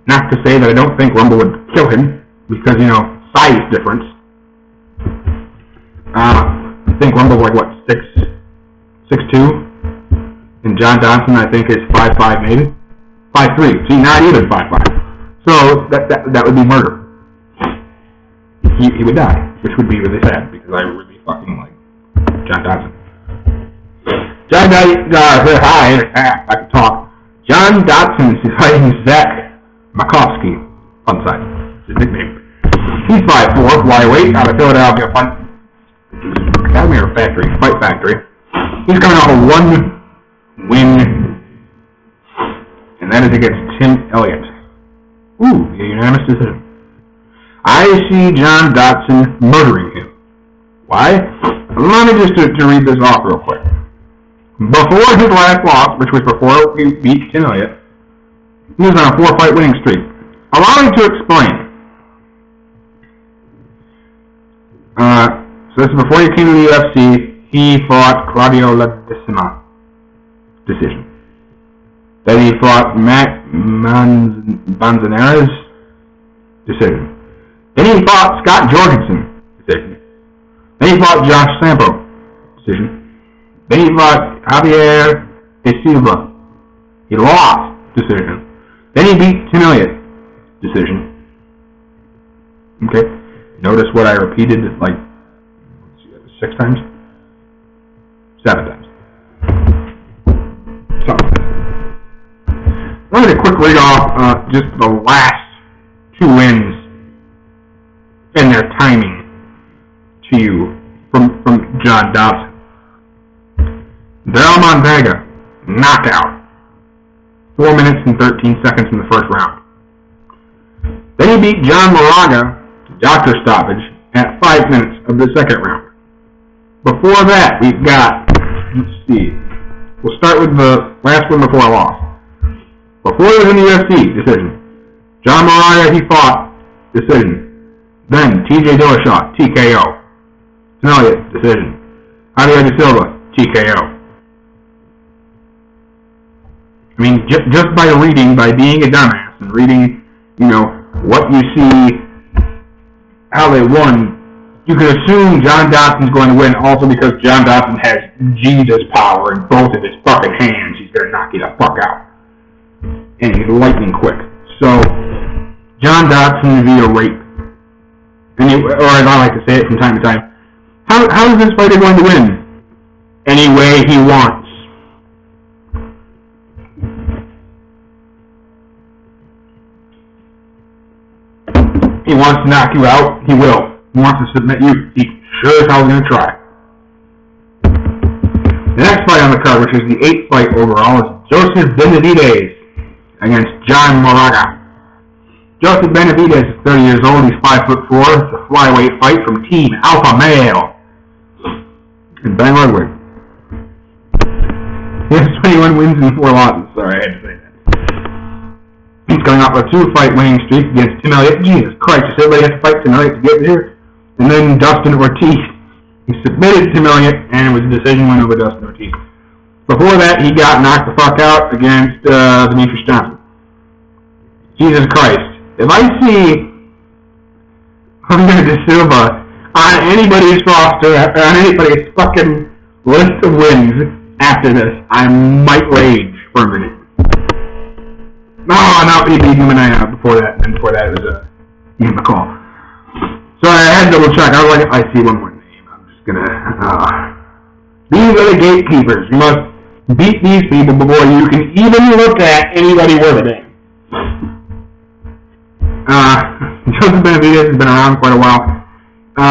Not to say that I don't think Rumble would kill him, because, size difference. I think Rumble's like, 6'2", and John Dodson, I think, is 5'5", maybe 5'3". See, not even 5'5". So that would be murder. He would die, which would be really sad because I really fucking like John Dodson. Hi, I can talk. John Dodson is fighting Zach Makovsky. Fun side, his nickname. He's 5'4", flyweight, out of Philadelphia Fight Factory. He's coming off a 1 win, and that is against Tim Elliott. Ooh, a unanimous decision. I see John Dodson murdering him. Why? Let me just to read this off real quick. Before his last loss, which was before he beat Tim Elliott, he was on a 4-fight winning streak. Allow me to explain. So this is before he came to the UFC. He fought Claudio Ladisima. Decision. Then he fought Matt Manzanares. Decision. Then he fought Scott Jorgensen. Decision. Then he fought Josh Sampo. Decision. Then he fought Javier De Silva. He lost. Decision. Then he beat Tim Elliott. Decision. Okay. Notice what I repeated 6 times? 7 times. So, I wanted to quick read off just the last 2 wins and their timing to you from John Dodson. Daryl Montaga, knockout. 4 minutes and 13 seconds in the first round. Then he beat John Moraga, doctor stoppage, at 5 minutes of the second round. Before that, we've got, let's see, we'll start with the last one before I lost. Before he was in the UFC, decision. John Moraga, he fought, decision. Then TJ Dillashaw, TKO. Tim Elliott, decision. Javier De Silva, TKO. I mean, just by reading, by being a dumbass, and reading, what you see, how they won, you can assume John Dodson's going to win also because John Dodson has Jesus power in both of his fucking hands. He's going to knock you the fuck out. And he's lightning quick. So, John Dodson via rape. Or as I like to say it from time to time, how is this fighter going to win? Any way he wants. He wants to knock you out, he will. He wants to submit you, he sure as hell is going to try. The next fight on the card, which is the 8th fight overall, is Joseph Benavidez against John Moraga. Joseph Benavidez is 30 years old, he's 5'4". It's a flyweight fight from Team Alpha Male in Bang Ludwig. He has 21 wins and 4 losses. Sorry, I had to say that. He's going off a 2-fight winning streak against Tim Elliott. Jesus Christ, does everybody have to fight Tim Elliott to get here? And then Dustin Ortiz. He submitted Tim Elliott, and it was a decision win over Dustin Ortiz. Before that, he got knocked the fuck out against Demetrius Johnson. Jesus Christ. If I see Javier De Silva on anybody's roster, on anybody's fucking list of wins after this, I might rage for a minute. No, he beat him before that, and before that it was Ian McCall. So I had to double check. I was like, I see one more name. I'm just gonna, these are the gatekeepers. You must beat these people before you can even look at anybody worth a damn. Joseph Benavidez has been around quite a while.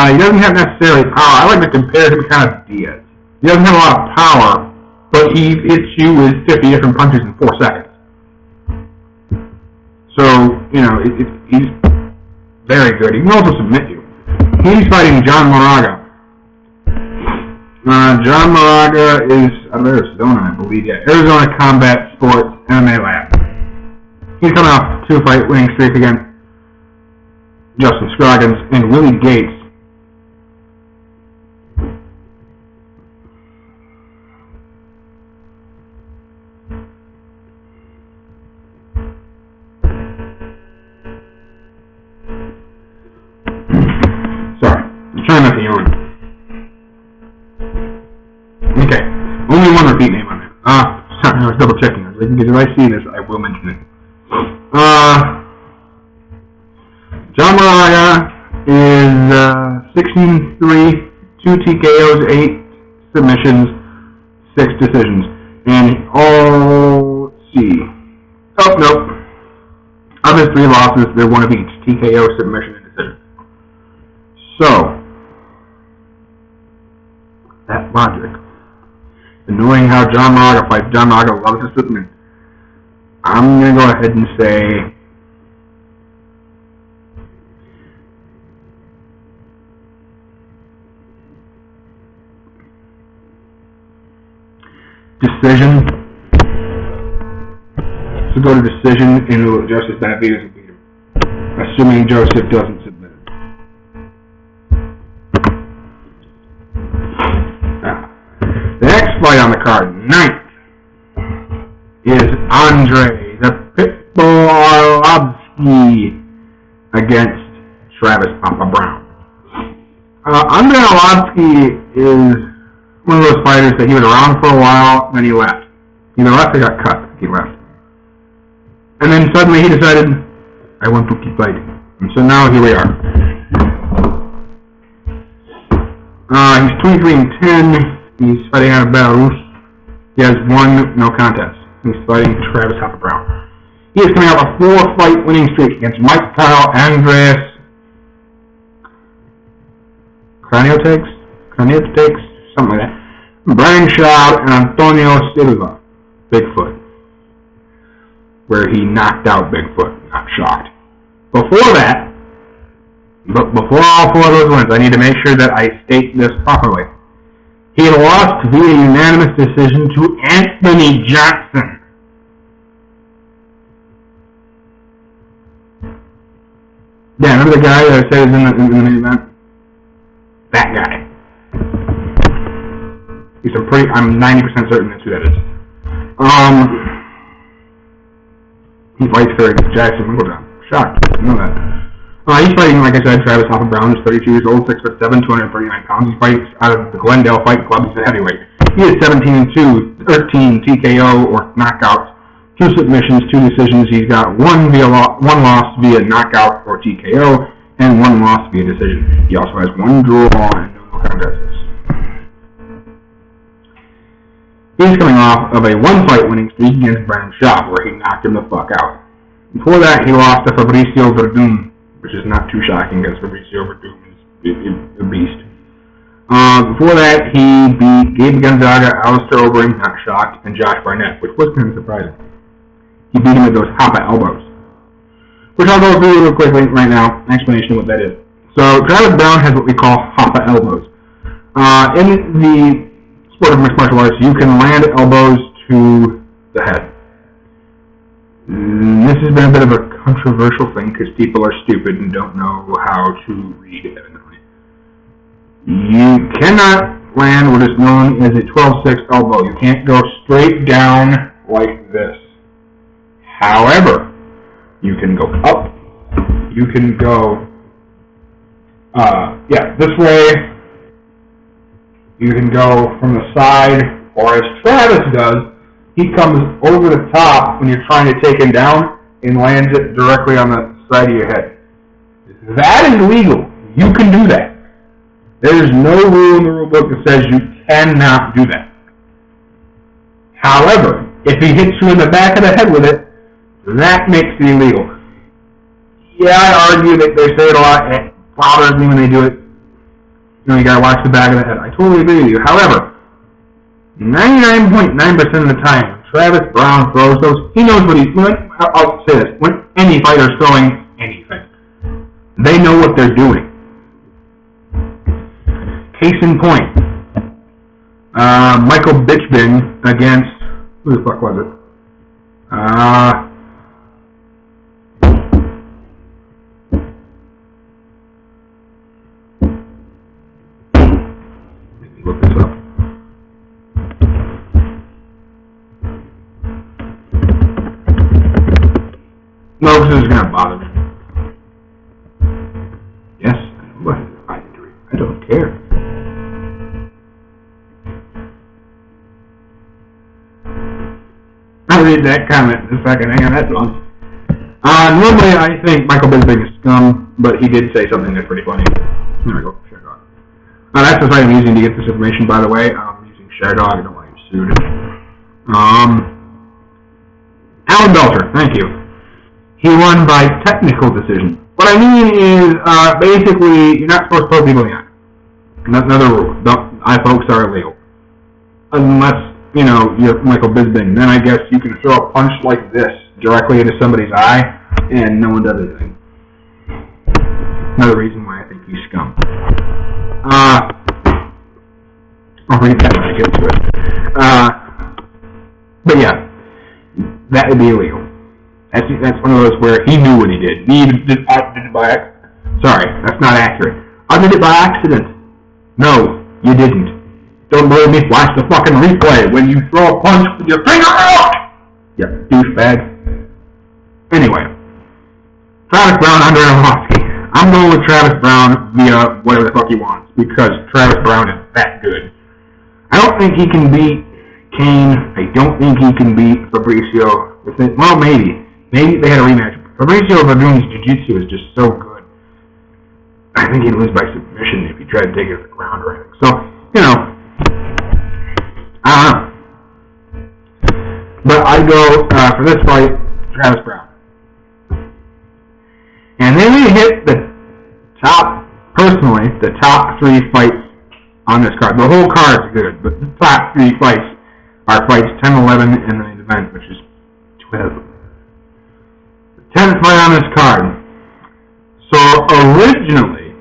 He doesn't have necessarily power. I like to compare him to kind of Diaz. He doesn't have a lot of power, but he hits you with 50 different punches in 4 seconds. So, he's Very good. He can also submit you. He's fighting John Moraga. John Moraga is out of Arizona, I believe. Yeah, Arizona Combat Sports MMA Lab. He's coming off a 2-fight winning streak against Justin Scroggins and Willie Gates. Sorry, I'm trying not to yawn. Okay, only one repeat name on there. Sorry, I was double checking. Because if I see this, I will mention it. John Moraga is 16-3, 2 TKOs, 8 submissions, 6 decisions. And let's see. Oh, nope. Of his 3 losses, they're one of each, TKO, submission, and decision. So, that logic. And knowing how John Moraga fights, John Moraga loves to submit. I'm going to go ahead and say decision. So go to decision and Joseph Benavidez will beat him. Assuming Joseph doesn't submit. The next fight on the card, 9th, is Andre the Pitbull Arlovsky against Travis Papa Brown. Andre Arlovsky is one of those fighters that he was around for a while, then he left. Either left or got cut. He left. And then suddenly he decided, I want to keep fighting. And so now here we are. He's 23-10. He's fighting out of Belarus. He has 1 no contest. He's fighting Travis Papa Brown. He is coming off a 4-fight winning streak against Mike Kyle, Andreas Kraniotakes, something like that. Brian Shaw and Antonio Silva, Bigfoot, where he knocked out Bigfoot, not shocked. Before all 4 of those wins, I need to make sure that I state this properly. He lost via unanimous decision to Anthony Johnson. Yeah, remember the guy that I said was in the main event? That guy. I'm 90% certain that's who that is. He fights for Jackson Winklejohn. Shocked. I know that. He's fighting, like I said, Travis Papa Brown. He's 32 years old, 6'7", 239 pounds. He fights out of the Glendale Fight Club. He's a heavyweight. He is 17-2, 13 TKO or knockouts, 2 submissions, 2 decisions. He's got 1 loss via knockout or TKO, and 1 loss via decision. He also has 1 draw and no contests. He's coming off of a 1-fight winning streak against Brandon Schaub, where he knocked him the fuck out. Before that, he lost to Fabricio Verdun, which is not too shocking because Fabricio Verdun is a beast. Before that, he beat Gabe Gonzaga, Alistair Overeem, not shocked, and Josh Barnett, which was kind of surprising. He beat him with those Hoppa elbows, which I'll go through real quickly right now, an explanation of what that is. So, Travis Brown has what we call Hoppa elbows. In the sport of mixed martial arts, you can land elbows to the head. This has been a bit of a controversial thing because people are stupid and don't know how to read evidently. You cannot land what is known as a 12-6 elbow. You can't go straight down like this. However, you can go up. You can go, this way. You can go from the side, or as Travis does, he comes over the top when you're trying to take him down and lands it directly on the side of your head. That is legal. You can do that. There is no rule in the rule book that says you cannot do that. However, if he hits you in the back of the head with it, that makes it illegal. Yeah, I argue that they say it a lot, and it bothers me when they do it. You gotta watch the back of the head. I totally agree with you. However, 99.9% of the time, Travis Brown throws those. He knows what he's doing. I'll say this. When any fighter's throwing anything, They know what they're doing. Case in point, Michael Bisping against, who the fuck was it? Let me look this up. No, this is going to bother me. Yes, what is eye injury? I don't care. I'll read that comment in a second. Hang on, that's long. Normally I think Michael Bisping is scum, but he did say something that's pretty funny. There we go, Sherdog. That's the site I'm using to get this information, by the way. I'm using Sherdog. I don't want to get sued. Alan Belcher, thank you. He won by technical decision. What I mean is, basically, you're not supposed to poke people in the eye. That's another rule. Eye pokes are illegal. Unless, you know, you're Michael Bisping. Then I guess you can throw a punch like this directly into somebody's eye, and no one does anything. Another reason why I think he's scum. I'll read that when I get to it. But yeah, that would be illegal. That's one of those where he knew what he did. He did it by sorry, that's not accurate. I did it by accident. No, you didn't. Don't believe me? Watch the fucking replay when you throw a punch with your finger out! You douchebag. Anyway, Travis Brown, Andre Arlovsky. I'm going with Travis Brown via whatever the fuck he wants, because Travis Brown is that good. I don't think he can beat Kane. I don't think he can beat Fabricio. Well, maybe. Maybe they had a rematch. Fabricio Verdun's jiu-jitsu is just so good. I think he'd lose by submission if he tried to take it to the ground or anything. So, you know, I don't know. But I go, for this fight, Travis Brown. And then we hit the top 3 fights on this card. The whole card's good, but the top 3 fights are fights 10, 11, and the main event, which is 12. The 10th fight on this card. So originally,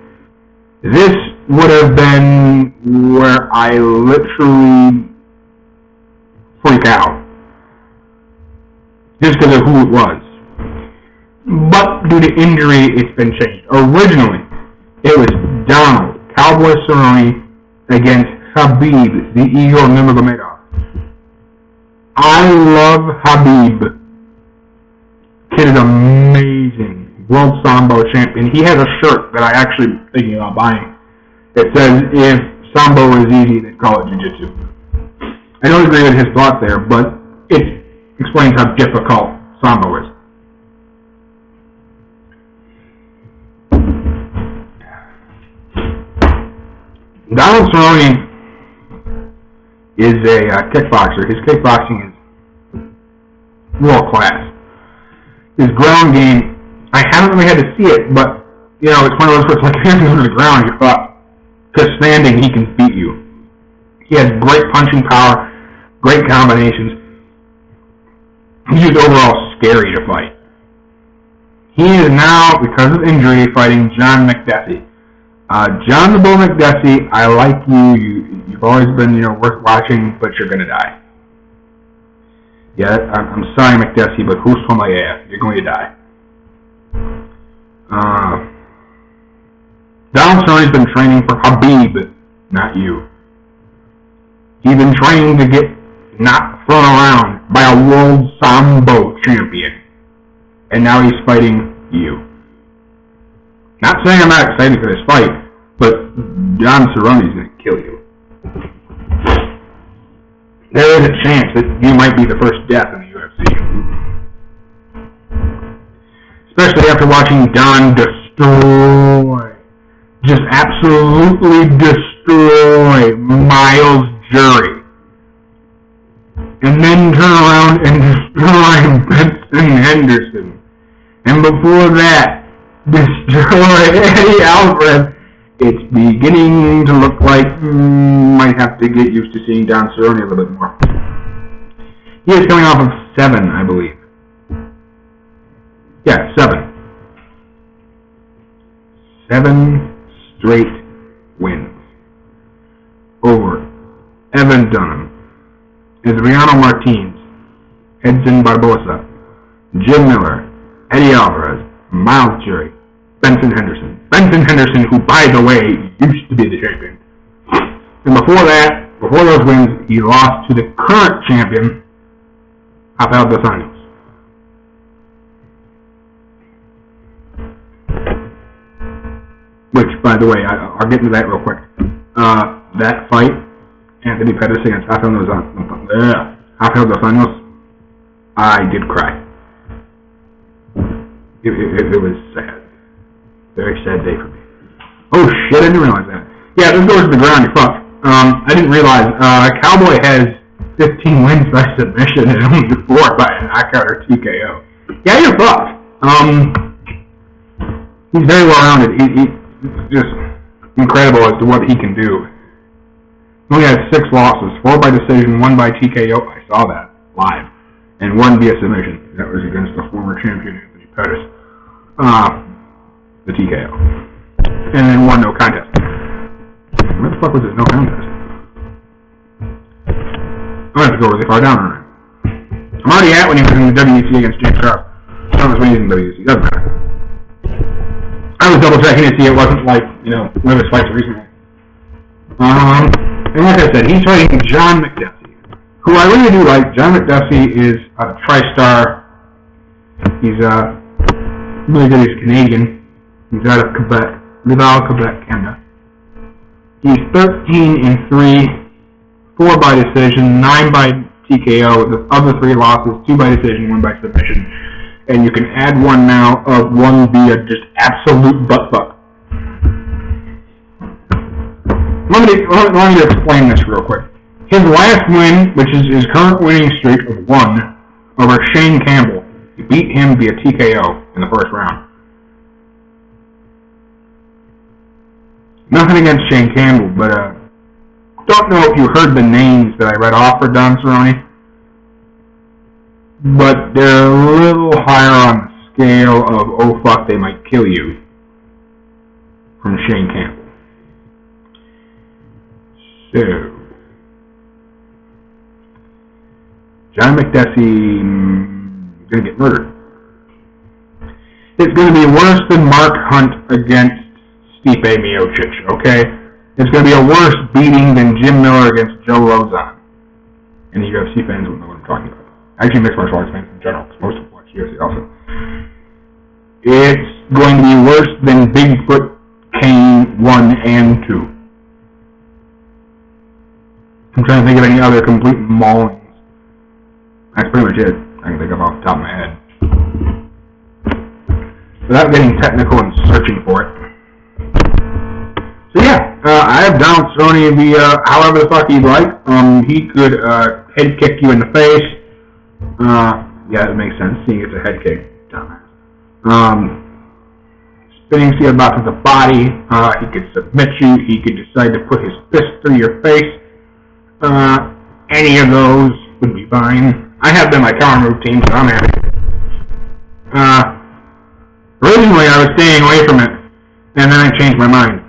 this would have been where I literally freak out. Just because of who it was. But due to injury, it's been changed. Originally, it was Donald Cowboy Cerrone against Khabib, the Eagle Nurmagomedov. I love Khabib. Kid is amazing. World Sambo champion. He has a shirt that I actually thinking about buying. It says, if Sambo is easy, they'd call it Jiu-Jitsu. I don't agree with his thought there, but it explains how difficult Sambo is. Donald Cerrone is a kickboxer. His kickboxing is world class. His ground game, I haven't really had to see it, but, you know, it's one of those where it's like hands on the ground, you thought, because standing, he can beat you. He has great punching power, great combinations. He's just overall scary to fight. He is now, because of injury, fighting John McDessie. John the Bull McDessie, I like you. You've always been, you know, worth watching, but you're gonna die. Yeah, I'm sorry, McDessie, but who's for my ass? You're going to die. Donald Cerrone's been training for Khabib, not you. He's been training to get not thrown around by a world Sambo champion. And now he's fighting you. Not saying I'm not excited for this fight, but John Cerrone's going to kill you. There is a chance that you might be the first death in the UFC. Especially after watching Don destroy, just absolutely destroy Miles Jury. And then turn around and destroy Benson Henderson. And before that, destroy Eddie Alvarez. It's beginning to look like might have to get used to seeing Don Cerrone a little bit more. He is coming off of 7, I believe. Yeah, 7. 7 straight wins over Evan Dunham, Adriano Martins, Edson Barbosa, Jim Miller, Eddie Alvarez, Miles Jury, Benson Henderson. Benson Henderson, who, by the way, used to be the champion. And before those wins, he lost to the current champion, Rafael dos Anjos. Which, by the way, I'll get into that real quick. That fight, Anthony Pettis against Rafael dos Anjos, I did cry. It was sad. Very sad day for me. Oh shit, I didn't realize that. Yeah, this goes to the ground, you fuck. I didn't realize, Cowboy has 15 wins by submission and only 4 by a knockout or TKO. Yeah, you're fucked. He's very well-rounded. He's just incredible as to what he can do. He only has 6 losses, 4 by decision, 1 by TKO. I saw that live. And 1 via submission. That was against the former champion, Anthony Pettis. The TKO. And then 1 no contest. Where the fuck was this no contest? I'm going to have to go really far down on it. I'm already at when he was in the WEC against James Charles. I don't know when he's in the WEC. Doesn't matter. I was double checking to see it wasn't like, one of his fights recently. And like I said, he's fighting John McDuffie, who I really do like. John McDuffie is a TriStar. He's really good. He's Canadian. He's out of Quebec, Laval, Quebec, Canada. He's 13-3, 4 by decision, 9 by TKO. The other 3 losses, 2 by decision, 1 by submission. And you can add 1 now of 1 via just absolute butt fuck. Let me explain this real quick. His last win, which is his current winning streak of 1, over Shane Campbell. He beat him via TKO in the first round. Nothing against Shane Campbell, but don't know if you heard the names that I read off for Don Cerrone, but they're a little higher on the scale of, oh fuck, they might kill you, from Shane Campbell. So, John McDuffie is going to get murdered. It's going to be worse than Mark Hunt against Stipe Miocic, okay? It's going to be a worse beating than Jim Miller against Joe Rozon. And the UFC fans will know what I'm talking about. Actually, mixed martial arts fans in general, because most of them watch UFC also. It's going to be worse than Bigfoot Kane 1 and 2. I'm trying to think of any other complete maulings. That's pretty much it. I can think of off the top of my head. Without getting technical and searching for it. So yeah, I have Donald Cerrone via however the fuck he'd like. He could head kick you in the face. Yeah, that makes sense, seeing it's a head kick. Dumbass. Spinning steel box with the body. He could submit you. He could decide to put his fist through your face. Any of those would be fine. I have them my counter move team, so I'm happy. Originally, I was staying away from it, and then I changed my mind.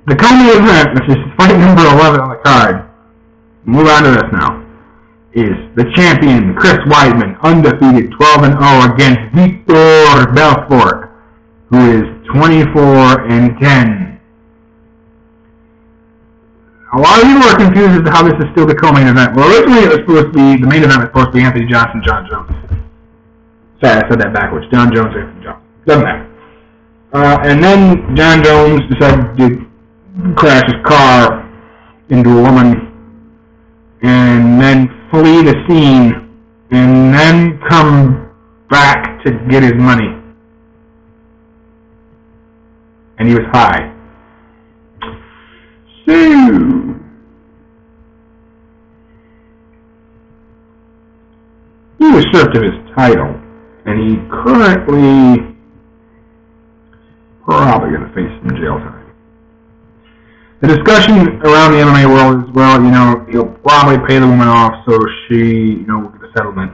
The co-main event, which is fight number 11 on the card, move on to this now, is the champion, Chris Weidman, undefeated 12-0 against Vitor Belfort, who is 24-10. A lot of people are confused as to how this is still the co-main event. Well, originally it was supposed to be, the main event was supposed to be Anthony Johnson, John Jones. Sorry, I said that backwards. John Jones, Anthony Johnson. Doesn't matter. And then John Jones decided to crash his car into a woman and then flee the scene and then come back to get his money. And he was high. So, he was stripped of his title, and he currently probably going to face some jail time. The discussion around the MMA world is, well, he'll probably pay the woman off so she, will get a settlement.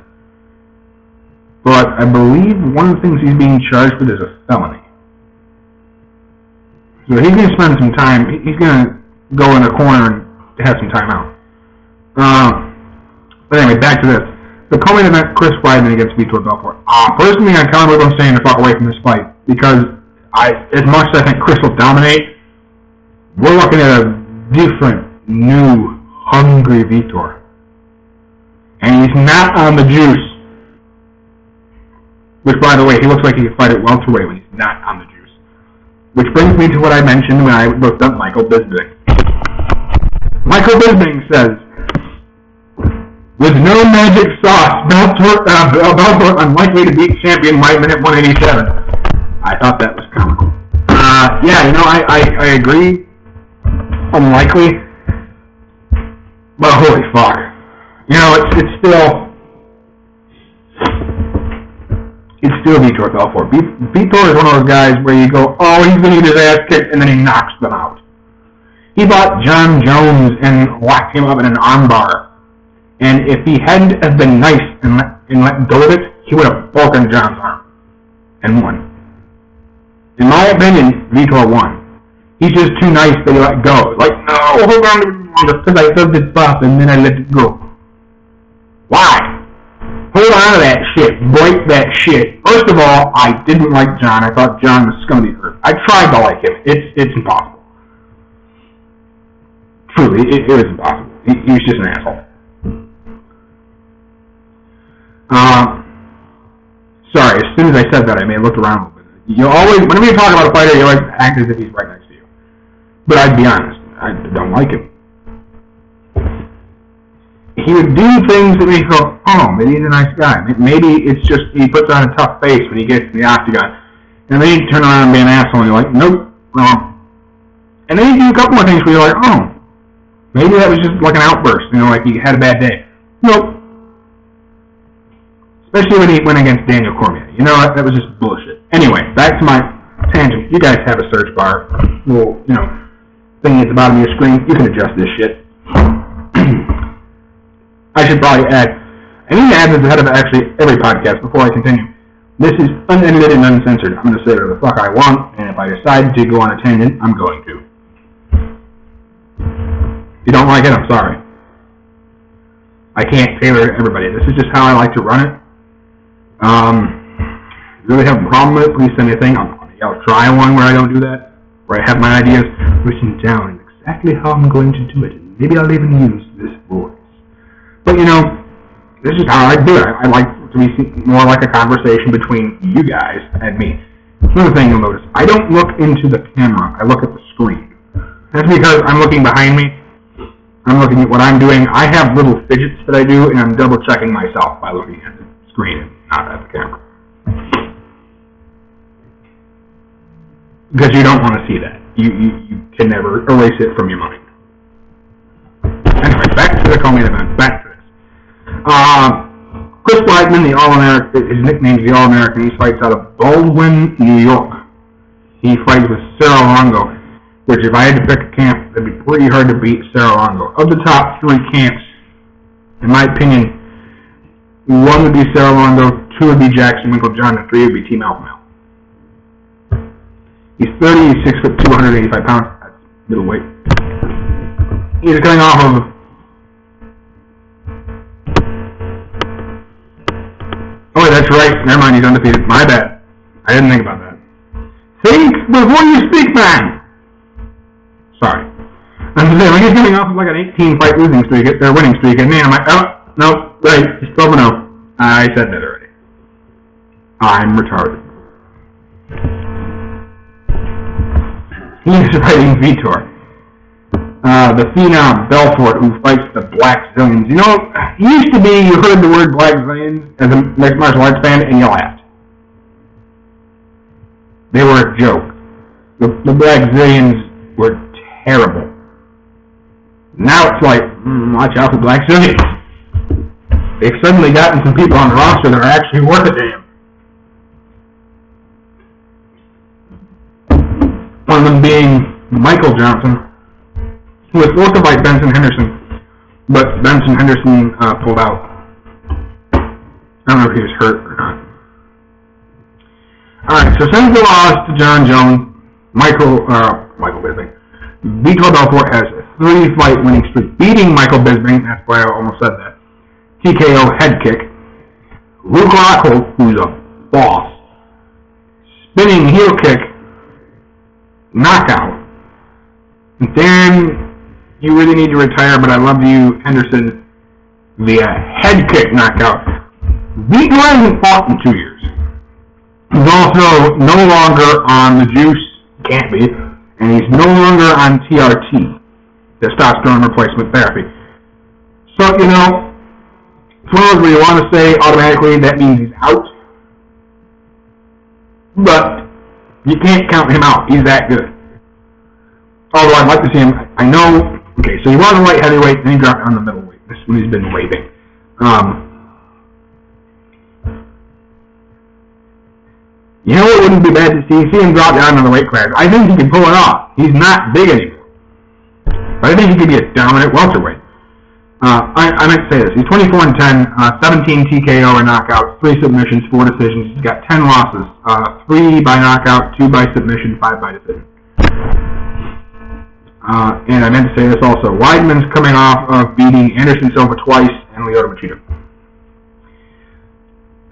But I believe one of the things he's being charged with is a felony. So he's going to spend some time. He's going to go in the corner and have some time out. But anyway, back to this. The co-main event, Chris Weidman against Vitor Belfort. Personally, I'm kind of staying the fuck away from this fight because as much as I think Chris will dominate, we're looking at a different, new, hungry Vitor. And he's not on the juice. Which, by the way, he looks like he could fight at welterweight when he's not on the juice. Which brings me to what I mentioned when I looked up Michael Bisping. Michael Bisping says, with no magic sauce, Belfort unlikely to beat champion Weidman at 187. I thought that was comical. Yeah, I agree. Unlikely. But holy fuck. It's still Vitor Belfort. Vitor is one of those guys where you go, oh, he's going to get his ass kicked, and then he knocks them out. He fought John Jones and locked him up in an armbar. And if he hadn't have been nice and let go of it, he would have broken John's arm and won. In my opinion, Vitor won. He's just too nice that he let go. Like, no, hold on, because I felt it pop and then I let it go. Why? Hold on to that shit. Break that shit. First of all, I didn't like John. I thought John was scum of the earth. I tried to like him. It's impossible. Truly, it was impossible. He was just an asshole. Sorry, as soon as I said that, I may have looked around a little bit. You always, whenever you talk about a fighter, you always act as if he's right next to you. But I'd be honest, I don't like him. He would do things that make you go, oh, maybe he's a nice guy. Maybe it's just he puts on a tough face when he gets in the octagon. And then you turn around and be an asshole and you're like, nope, wrong. And then you do a couple more things where you're like, oh, maybe that was just like an outburst, like he had a bad day. Nope. Especially when he went against Daniel Cormier. That was just bullshit. Anyway, back to my tangent. You guys have a search bar. Little, thing at the bottom of your screen. You can adjust this shit. I should probably add, I need to add this ahead of actually every podcast before I continue. This is unedited and uncensored. I'm going to say whatever the fuck I want, and if I decide to go on a tangent, I'm going to. If you don't like it, I'm sorry. I can't tailor it to everybody. This is just how I like to run it. If you really have a problem with it, please send me a thing. I'll try one where I don't do that, where I have my ideas written down and exactly how I'm going to do it. And maybe I'll even use this voice. But this is how I do it. I like to be more like a conversation between you guys and me. Another thing you'll notice, I don't look into the camera. I look at the screen. That's because I'm looking behind me. I'm looking at what I'm doing. I have little fidgets that I do, and I'm double-checking myself by looking at the screen and not at the camera. Because you don't want to see that. You can never erase it from your mind. Anyway, back to the co-main event. Back to this. Chris Weidman, the All-American, his nickname is the All-American. He fights out of Baldwin, New York. He fights with Serra-Longo, which if I had to pick a camp, it'd be pretty hard to beat Serra-Longo. Of the top three camps, in my opinion, one would be Serra-Longo, two would be Jackson Winklejohn, and three would be Team Alpha Male. He's 30, he's 6 foot 285 pounds. That's middleweight. He's coming off of oh, that's right. Never mind, he's undefeated. My bad. I didn't think about that. Think before you speak, man! Sorry. I'm saying, when he's coming off of like an 18-fight losing streak, their winning streak, and man, I'm like, oh, no, right, he's 12-0. I said that already. I'm retarded. He's fighting Vitor. The phenom Belfort, who fights the Black Zillions. It used to be you heard the word Black Zillions as a mixed martial arts fan and you laughed. They were a joke. The Black Zillions were terrible. Now it's like, watch out for Black Zillions. They've suddenly gotten some people on the roster that are actually worth a damn. One of them being Michael Johnson, who was supposed to fight Benson Henderson, but Benson Henderson pulled out. I don't know if he was hurt or not. Alright, so since the loss to John Jones, Vitor Belfort has a 3-fight winning streak, beating Michael Bisping. That's why I almost said that. TKO head kick. Luke Rockhold, who's a boss. Spinning heel kick. Knockout. And then you really need to retire, but I love you, Henderson, via head kick knockout. Vitor hasn't fought in 2 years. He's also no longer on the juice, can't be, and he's no longer on TRT, testosterone replacement therapy. So, you know, it's one of those where you want to say automatically that means he's out, but you can't count him out. He's that good. Although I'd like to see him, I know, okay, so he was a light heavyweight, then he dropped down the middleweight. This is when he's been waving. You know what wouldn't be bad to see? See him drop down in the weight class. I think he can pull it off. He's not big anymore. But I think he could be a dominant welterweight. I meant to say this. He's 24-10, 17 TKO or knockouts, 3 submissions, 4 decisions. He's got 10 losses, 3 by knockout, 2 by submission, 5 by decision. And I meant to say this also. Weidman's coming off of beating Anderson Silva twice and Lyoto Machida.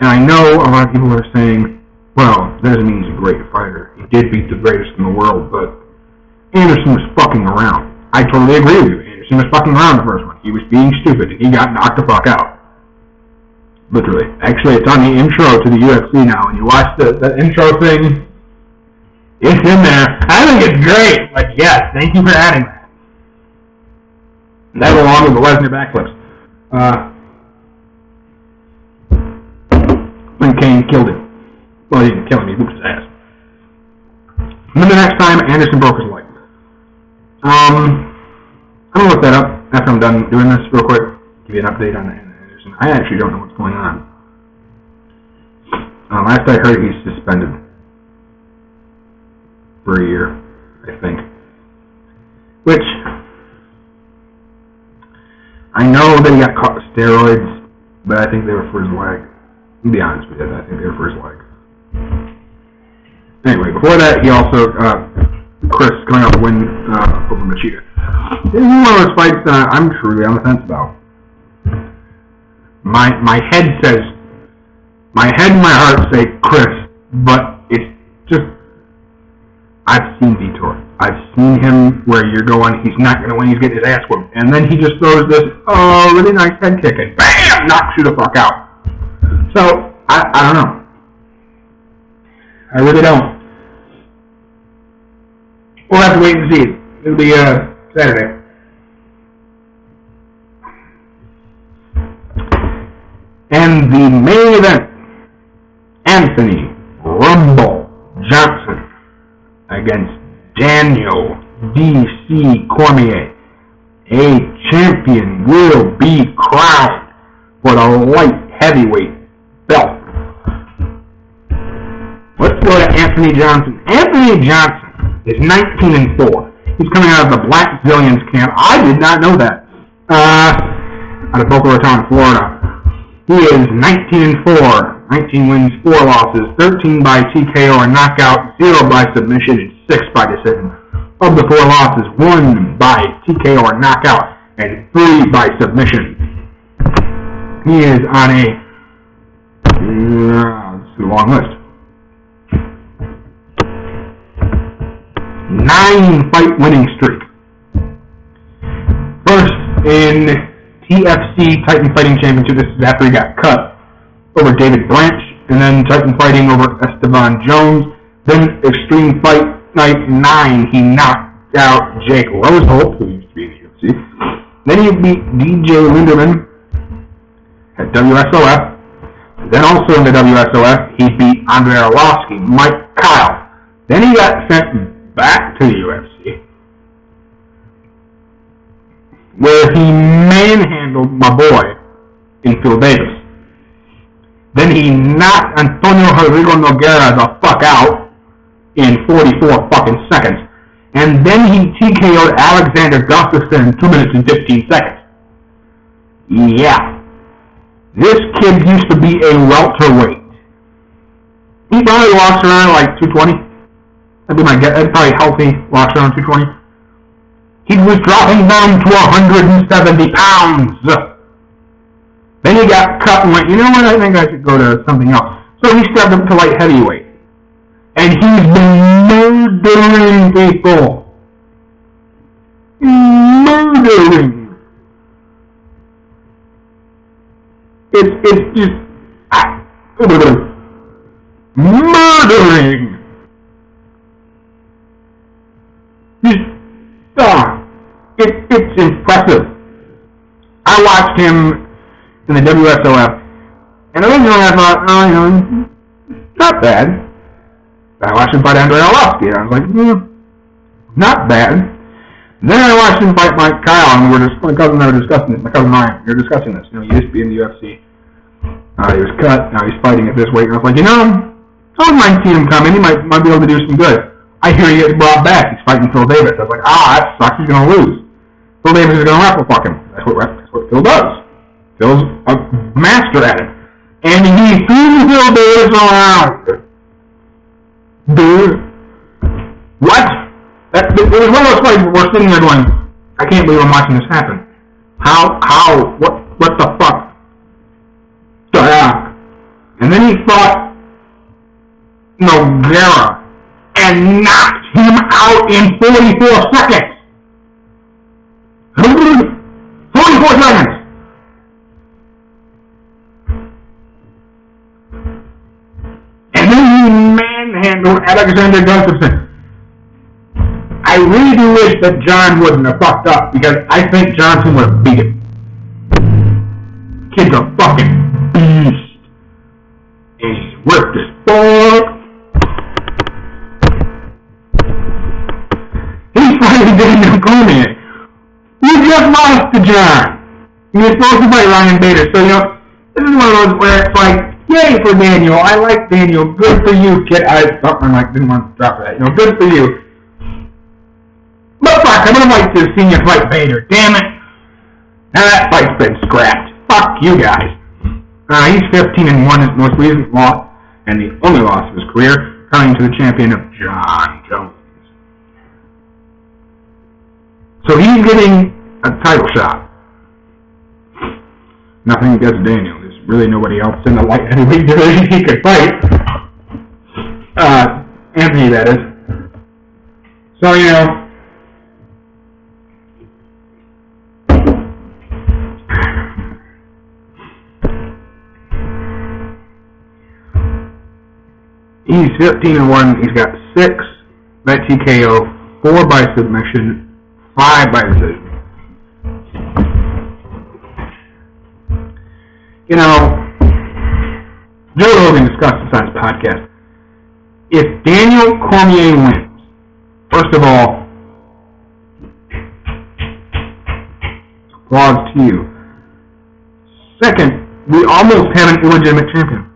And I know a lot of people are saying, well, that doesn't mean he's a great fighter. He did beat the greatest in the world, but Anderson was fucking around. I totally agree with you. Anderson was fucking around the first one. He was being stupid, and he got knocked the fuck out. Literally. Actually, it's on the intro to the UFC now, and you watch the intro thing. It's in there. I think it's great. Like, yes, thank you for adding that. That along with the Lesnar backflips. When Kane killed him. Well, he didn't kill him, he whooped his ass. And then the next time, Anderson broke his leg. I'm going to look that up after I'm done doing this real quick. Give you an update on Anderson. I actually don't know what's going on. Last I heard, he's suspended for a year, I think. Which, I know that he got caught with steroids, but I think they were for his leg. To be honest with you, I think they were for his leg. Anyway, before that, he also, Chris coming off a win over Machida. This is one of those fights that I'm truly on the fence about. My head says, my head and my heart say Chris, but it's just, I've seen Vitor. I've seen him where you're going, he's not going to win, he's getting his ass whooped. And then he just throws this, really nice head kick, and BAM! Knocks you the fuck out. So, I don't know. I really don't. We'll have to wait and see. It'll be Saturday. And the main event, Anthony Rumble Johnson against Daniel D.C. Cormier. A champion will be crowned for the light heavyweight belt. Let's go to Anthony Johnson. Anthony Johnson is 19-4. He's coming out of the Black Zillions camp. I did not know that. Out of Boca Raton, Florida. He is 19-4. 19 wins, 4 losses, 13 by TKO or knockout, 0 by submission, and 6 by decision. Of the 4 losses, 1 by TKO or knockout, and 3 by submission. He is on a long list. 9-fight winning streak. First in TFC Titan Fighting Championship, this is after he got cut, over David Branch, and then Titan Fighting over Esteban Jones. Then Extreme Fight Night 9, he knocked out Jake Roseholt, who used to be in the UFC. Then he beat DJ Linderman at WSOF. Then also in the WSOF, he beat Andrei Arlovsky, Mike Kyle. Then he got sent back to the UFC, where he manhandled my boy in Phil Davis. Then he knocked Antonio Rodrigo Nogueira the fuck out in 44 fucking seconds. And then he TKO'd Alexander Gustafsson in 2 minutes and 15 seconds. Yeah. This kid used to be a welterweight. He probably walks around like 220. That'd be my guess. That's probably healthy, walks around 220. He was dropping down to 170 pounds. Then he got cut and went, you know what, I think I should go to something else. So he stepped up to light heavyweight. And he's been murdering people. Murdering. It's just... murdering. It's impressive. I watched him in the WSOF, and originally I thought, not bad. I watched him fight Andrei Arlovsky, and I was like, not bad. Then I watched him fight Mike Kyle, and my cousin and I were discussing this. My cousin Ryan, we were discussing this. He used to be in the UFC. He was cut. Now he's fighting at this weight. And I was like, I wouldn't mind seeing him come in. He might be able to do some good. I hear he gets brought back. He's fighting Phil Davis. I was like, that sucks. He's going to lose. Phil Davis is going to wrestle fuck him. That's what Phil does. Phil's a master at it. And he threw Phil Davis around. Dude. What? It was one of those fights where we're sitting there going, I can't believe I'm watching this happen. How? What the fuck? And then he fought Nogueira and knocked him out in 44 seconds. 44 seconds. And then he manhandled Alexander Gustafsson. I really do wish that John wouldn't have fucked up, because I think Johnson would have beat him. Kid's a fucking beast. And he's ripped as fuck. He's fighting Daniel Cormier. You just lost to John. You're supposed to fight Ryan Bader. So, this is one of those where it's like, yay for Daniel. I like Daniel. Good for you, kid. Didn't want to drop that. Good for you. But fuck, I would have liked to have seen you fight Bader. Damn it. Now that fight's been scrapped. Fuck you guys. He's 15-1, his most recent loss, and the only loss of his career, coming to the champion of John Jones. So he's getting a title shot. Nothing against Daniel. There's really nobody else in the light heavyweight division he could fight. Anthony, that is. So, he's 15-1. He's got 6 by TKO, 4 by submission, 5 by decision. Joe Rogan discussed this on his podcast. If Daniel Cormier wins, first of all, applause to you. Second, we almost have an illegitimate champion.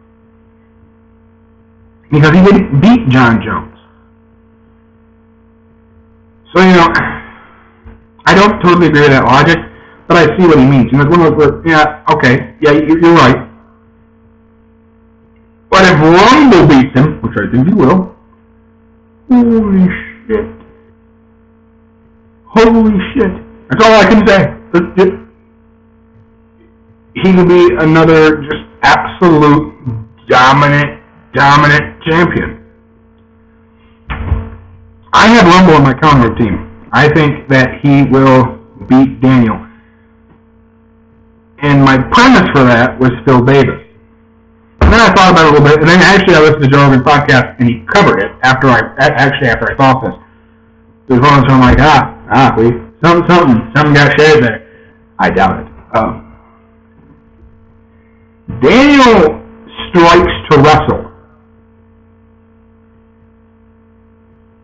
Because he didn't beat John Jones. So, I don't totally agree with that logic, but I see what he means. It's one of those where, you're right. But if Rumble beats him, which I think he will, holy shit. Holy shit. That's all I can say. He will be another just absolute dominant champion. I have Rumble on my counter team. I think that he will beat Daniel. And my premise for that was Phil Davis. And then I thought about it a little bit, and then actually I listened to Joe Rogan's podcast, and he covered it after I thought this. It was one of those, I'm like, something got shared there. I doubt it. Daniel strikes to wrestle.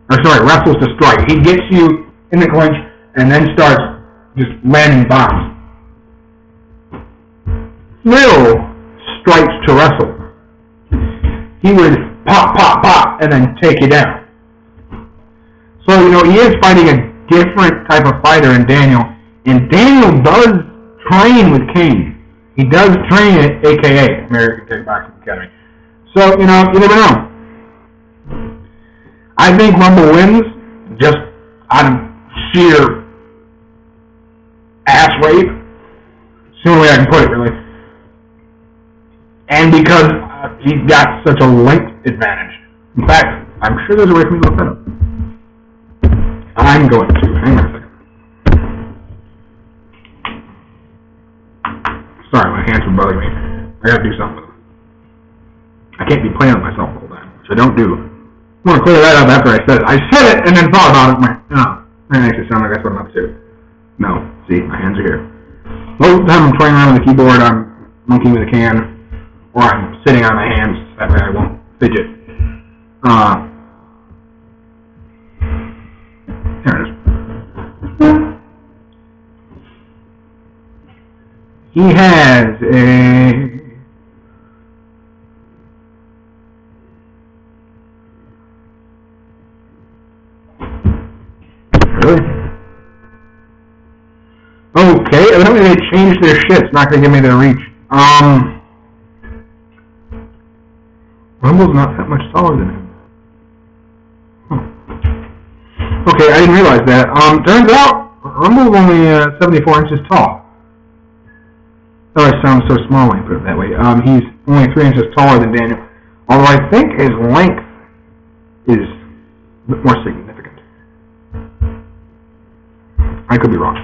Wrestles to strike. He gets you in the clinch and then starts just landing bombs. Phil strikes to wrestle. He would pop, pop, pop, and then take you down. So, he is fighting a different type of fighter in Daniel. And Daniel does train with Kane. He does train at AKA, American Kickboxing Academy. So, you never know. I think Rumble wins just out of sheer rape. It's the only way I can put it, really. And because he's got such a length advantage. In fact, I'm sure there's a way for me to look that up. I'm going to. Hang on a second. Sorry, my hands were bugging me. I gotta do something with them. I can't be playing with myself the whole time, which I don't do. I want to clear that up after I said it. I said it and then thought about it. That makes it sound like that's what I'm up to. No, see, my hands are here. Most of the time I'm playing around with the keyboard, I'm monkeying with a can, or I'm sitting on my hands, that way I won't fidget. There it is. He has a... Really? Okay, evidently they changed their shit. It's not going to give me their reach. Rumble's not that much taller than him. Huh. Okay, I didn't realize that. Turns out, Rumble's only 74 inches tall. Oh, I sound so small when you put it that way. He's only 3 inches taller than Daniel. Although I think his length is a bit more significant. I could be wrong.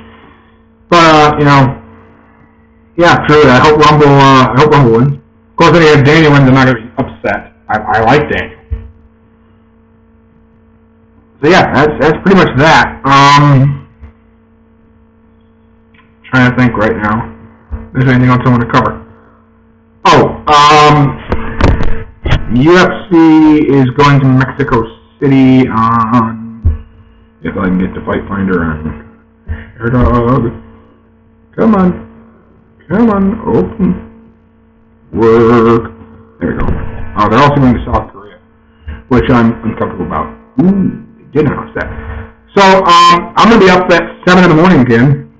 But, yeah, truly, I hope Rumble wins. Of course, if Daniel wins, I'm not going to be upset. I like Daniel. So yeah, that's pretty much that. Trying to think right now. If there's anything else I want to cover. UFC is going to Mexico City on... If I can get the Fight Finder on... Air Dog. Come on, open. Work. There we go. They're also going to South Korea, which I'm uncomfortable about. Ooh, they did announce that. So, I'm going to be up at 7 in the morning again.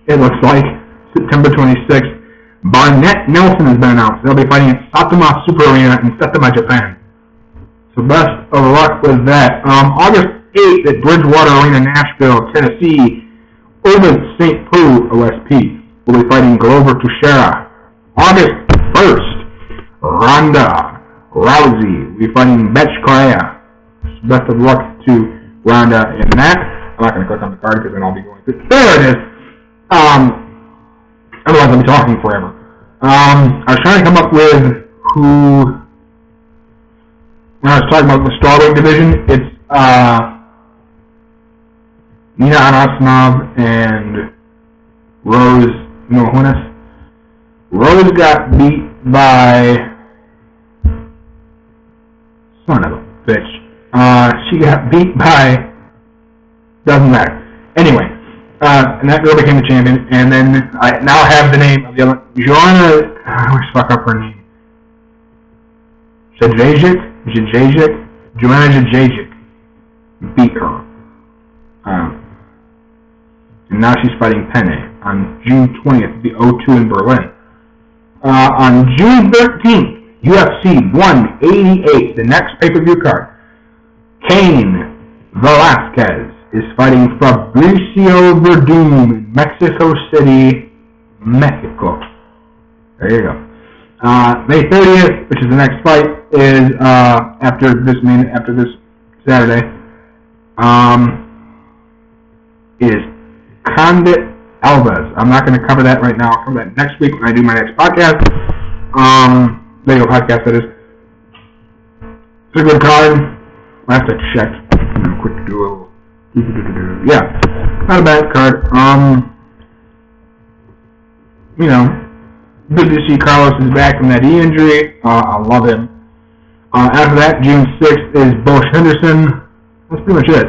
It looks like September 26th. Barnett Nelson has been announced. They'll be fighting at Satama Super Arena in Saitama, Japan. So best of luck with that. August 8th at Bridgewater Arena, Nashville, Tennessee. Urban St. Preux OSP will be fighting Glover Teixeira. August 1st, Ronda Rousey will be fighting Betch Correa. Best of luck to Ronda in that. I'm not going to click on the card because then I'll be going through. There it is. Otherwise I'll be talking forever. I was trying to come up with who... When I was talking about the strawweight division, it's Nina Anasnov and Rose Namajunas. Rose got beat by... Son of a bitch. She got beat by... Doesn't matter. Anyway, and that girl became the champion, and then I now have the name of the other... Joanna... I always fuck up her name. Joanna Jędrzejczyk beat her. And now she's fighting Penne on June 20th, the O2 in Berlin. On June 13th, UFC 188, the next pay-per-view card. Cain Velasquez is fighting Fabricio Verdum in Mexico City, Mexico. There you go. May 30th, which is the next fight, is after this Saturday. Is Condit Alves. I'm not going to cover that right now. I'll cover that next week when I do my next podcast. Video podcast, that is. It's a good card. I have to check. Quick duel. Yeah, not a bad card. Good to see Carlos is back from that knee injury. I love him. After that, June 6th is Bush Henderson. That's pretty much it.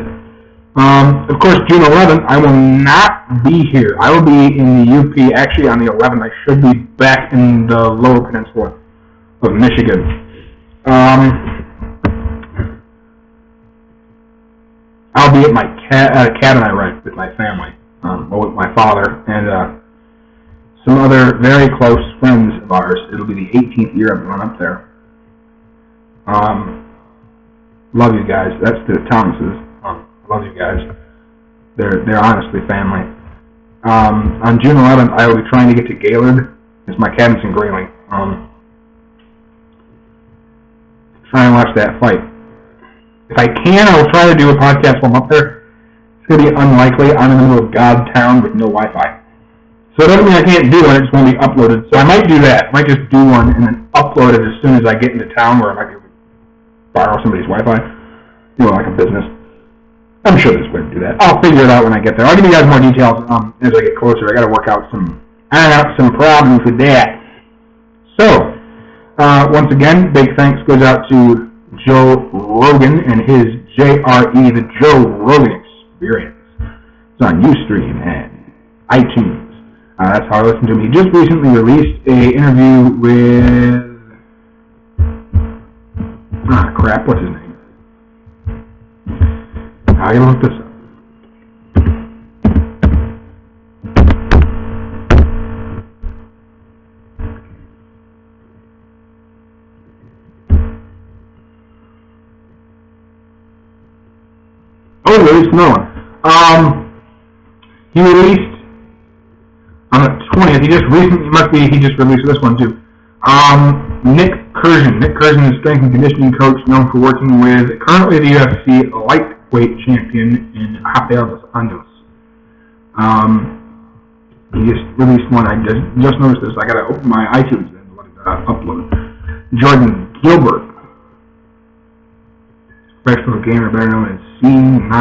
Of course, June 11th, I will not be here. I will be in the UP. Actually, on the 11th, I should be back in the Lower Peninsula of Michigan. I'll be at my cabin I rent with my family, with my father, and some other very close friends of ours. It'll be the 18th year I've gone up there. Love you guys. That's the Thomases. Love you guys. They're honestly family. On June 11th, I will be trying to get to Gaylord. It's my cabin's in Grayling. Try and watch that fight. If I can, I will try to do a podcast while I'm up there. It's going to be unlikely. I'm in the middle of God town with no Wi-Fi. So it doesn't mean I can't do it, it just won't be uploaded. So I might do that. I might just do one and then upload it as soon as I get into town where I might be able to borrow somebody's Wi-Fi. Like a business. I'm sure there's a way to do that. I'll figure it out when I get there. I'll give you guys more details as I get closer. I got to work out some problems with that. So, once again, big thanks goes out to Joe Rogan and his JRE, the Joe Rogan Experience. It's on Ustream and iTunes. That's how I listen to him. He just recently released an interview with... what's his name? I gotta look this up. Oh, he released another one. He released on the 20th. He just released this one too. Nick Curzon. Nick Curzon is a strength and conditioning coach known for working with currently the UFC lightweight champion in Los Angeles. He just released one. I just noticed this. I gotta open my iTunes and let it upload. Jordan Gilbert. Professional gamer better known as C9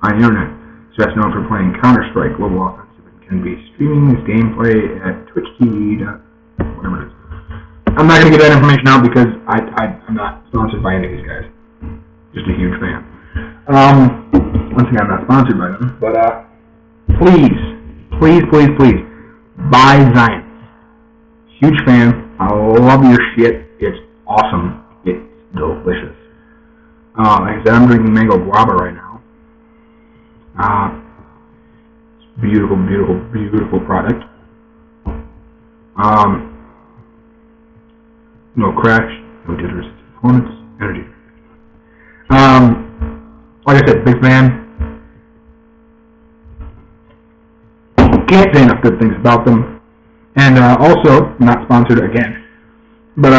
on the internet. He's best known for playing Counter-Strike Global Offensive and can be streaming his gameplay at Twitch TV. Whatever it is. I'm not going to get that information out because I'm not sponsored by any of these guys. Just a huge fan. Once again, I'm not sponsored by them, but please buy Zion. Huge fan. I love your shit. It's awesome. It's delicious. Like I said, I'm drinking mango guava right now. It's beautiful, beautiful, beautiful product. No crash, no jitters, performance, energy. Like I said, big fan. Can't say enough good things about them. And also, not sponsored again, but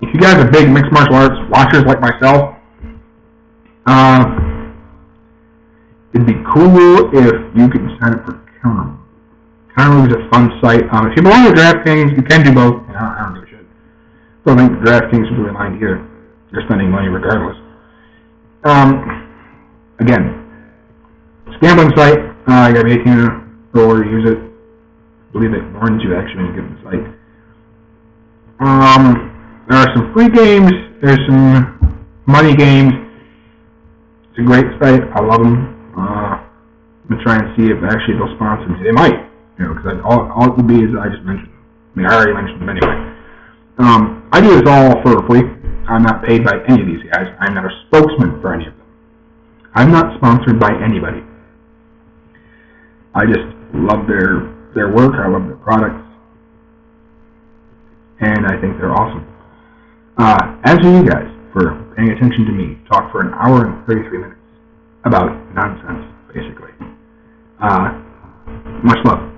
if you guys are big mixed martial arts watchers like myself, it'd be cool if you could sign up for Counter. Counter is a fun site. If you belong to DraftKings, you can do both. I don't give a shit. I don't think DraftKings is really mind either. They're spending money regardless. Again, it's a gambling site. You gotta be 18 or older to use it. I believe it warns you actually when you get in the site. There are some free games. There's some money games. It's a great site. I love them. I'm gonna try and see if actually they'll sponsor me. They might, because all it would be is I just mentioned them. I mean, I already mentioned them anyway. I do this all for free. I'm not paid by any of these guys. I'm not a spokesman for any of them. I'm not sponsored by anybody. I just love their work. I love their products, and I think they're awesome. As are you guys for paying attention to me talk for an hour and 33 minutes about nonsense, basically. Much love.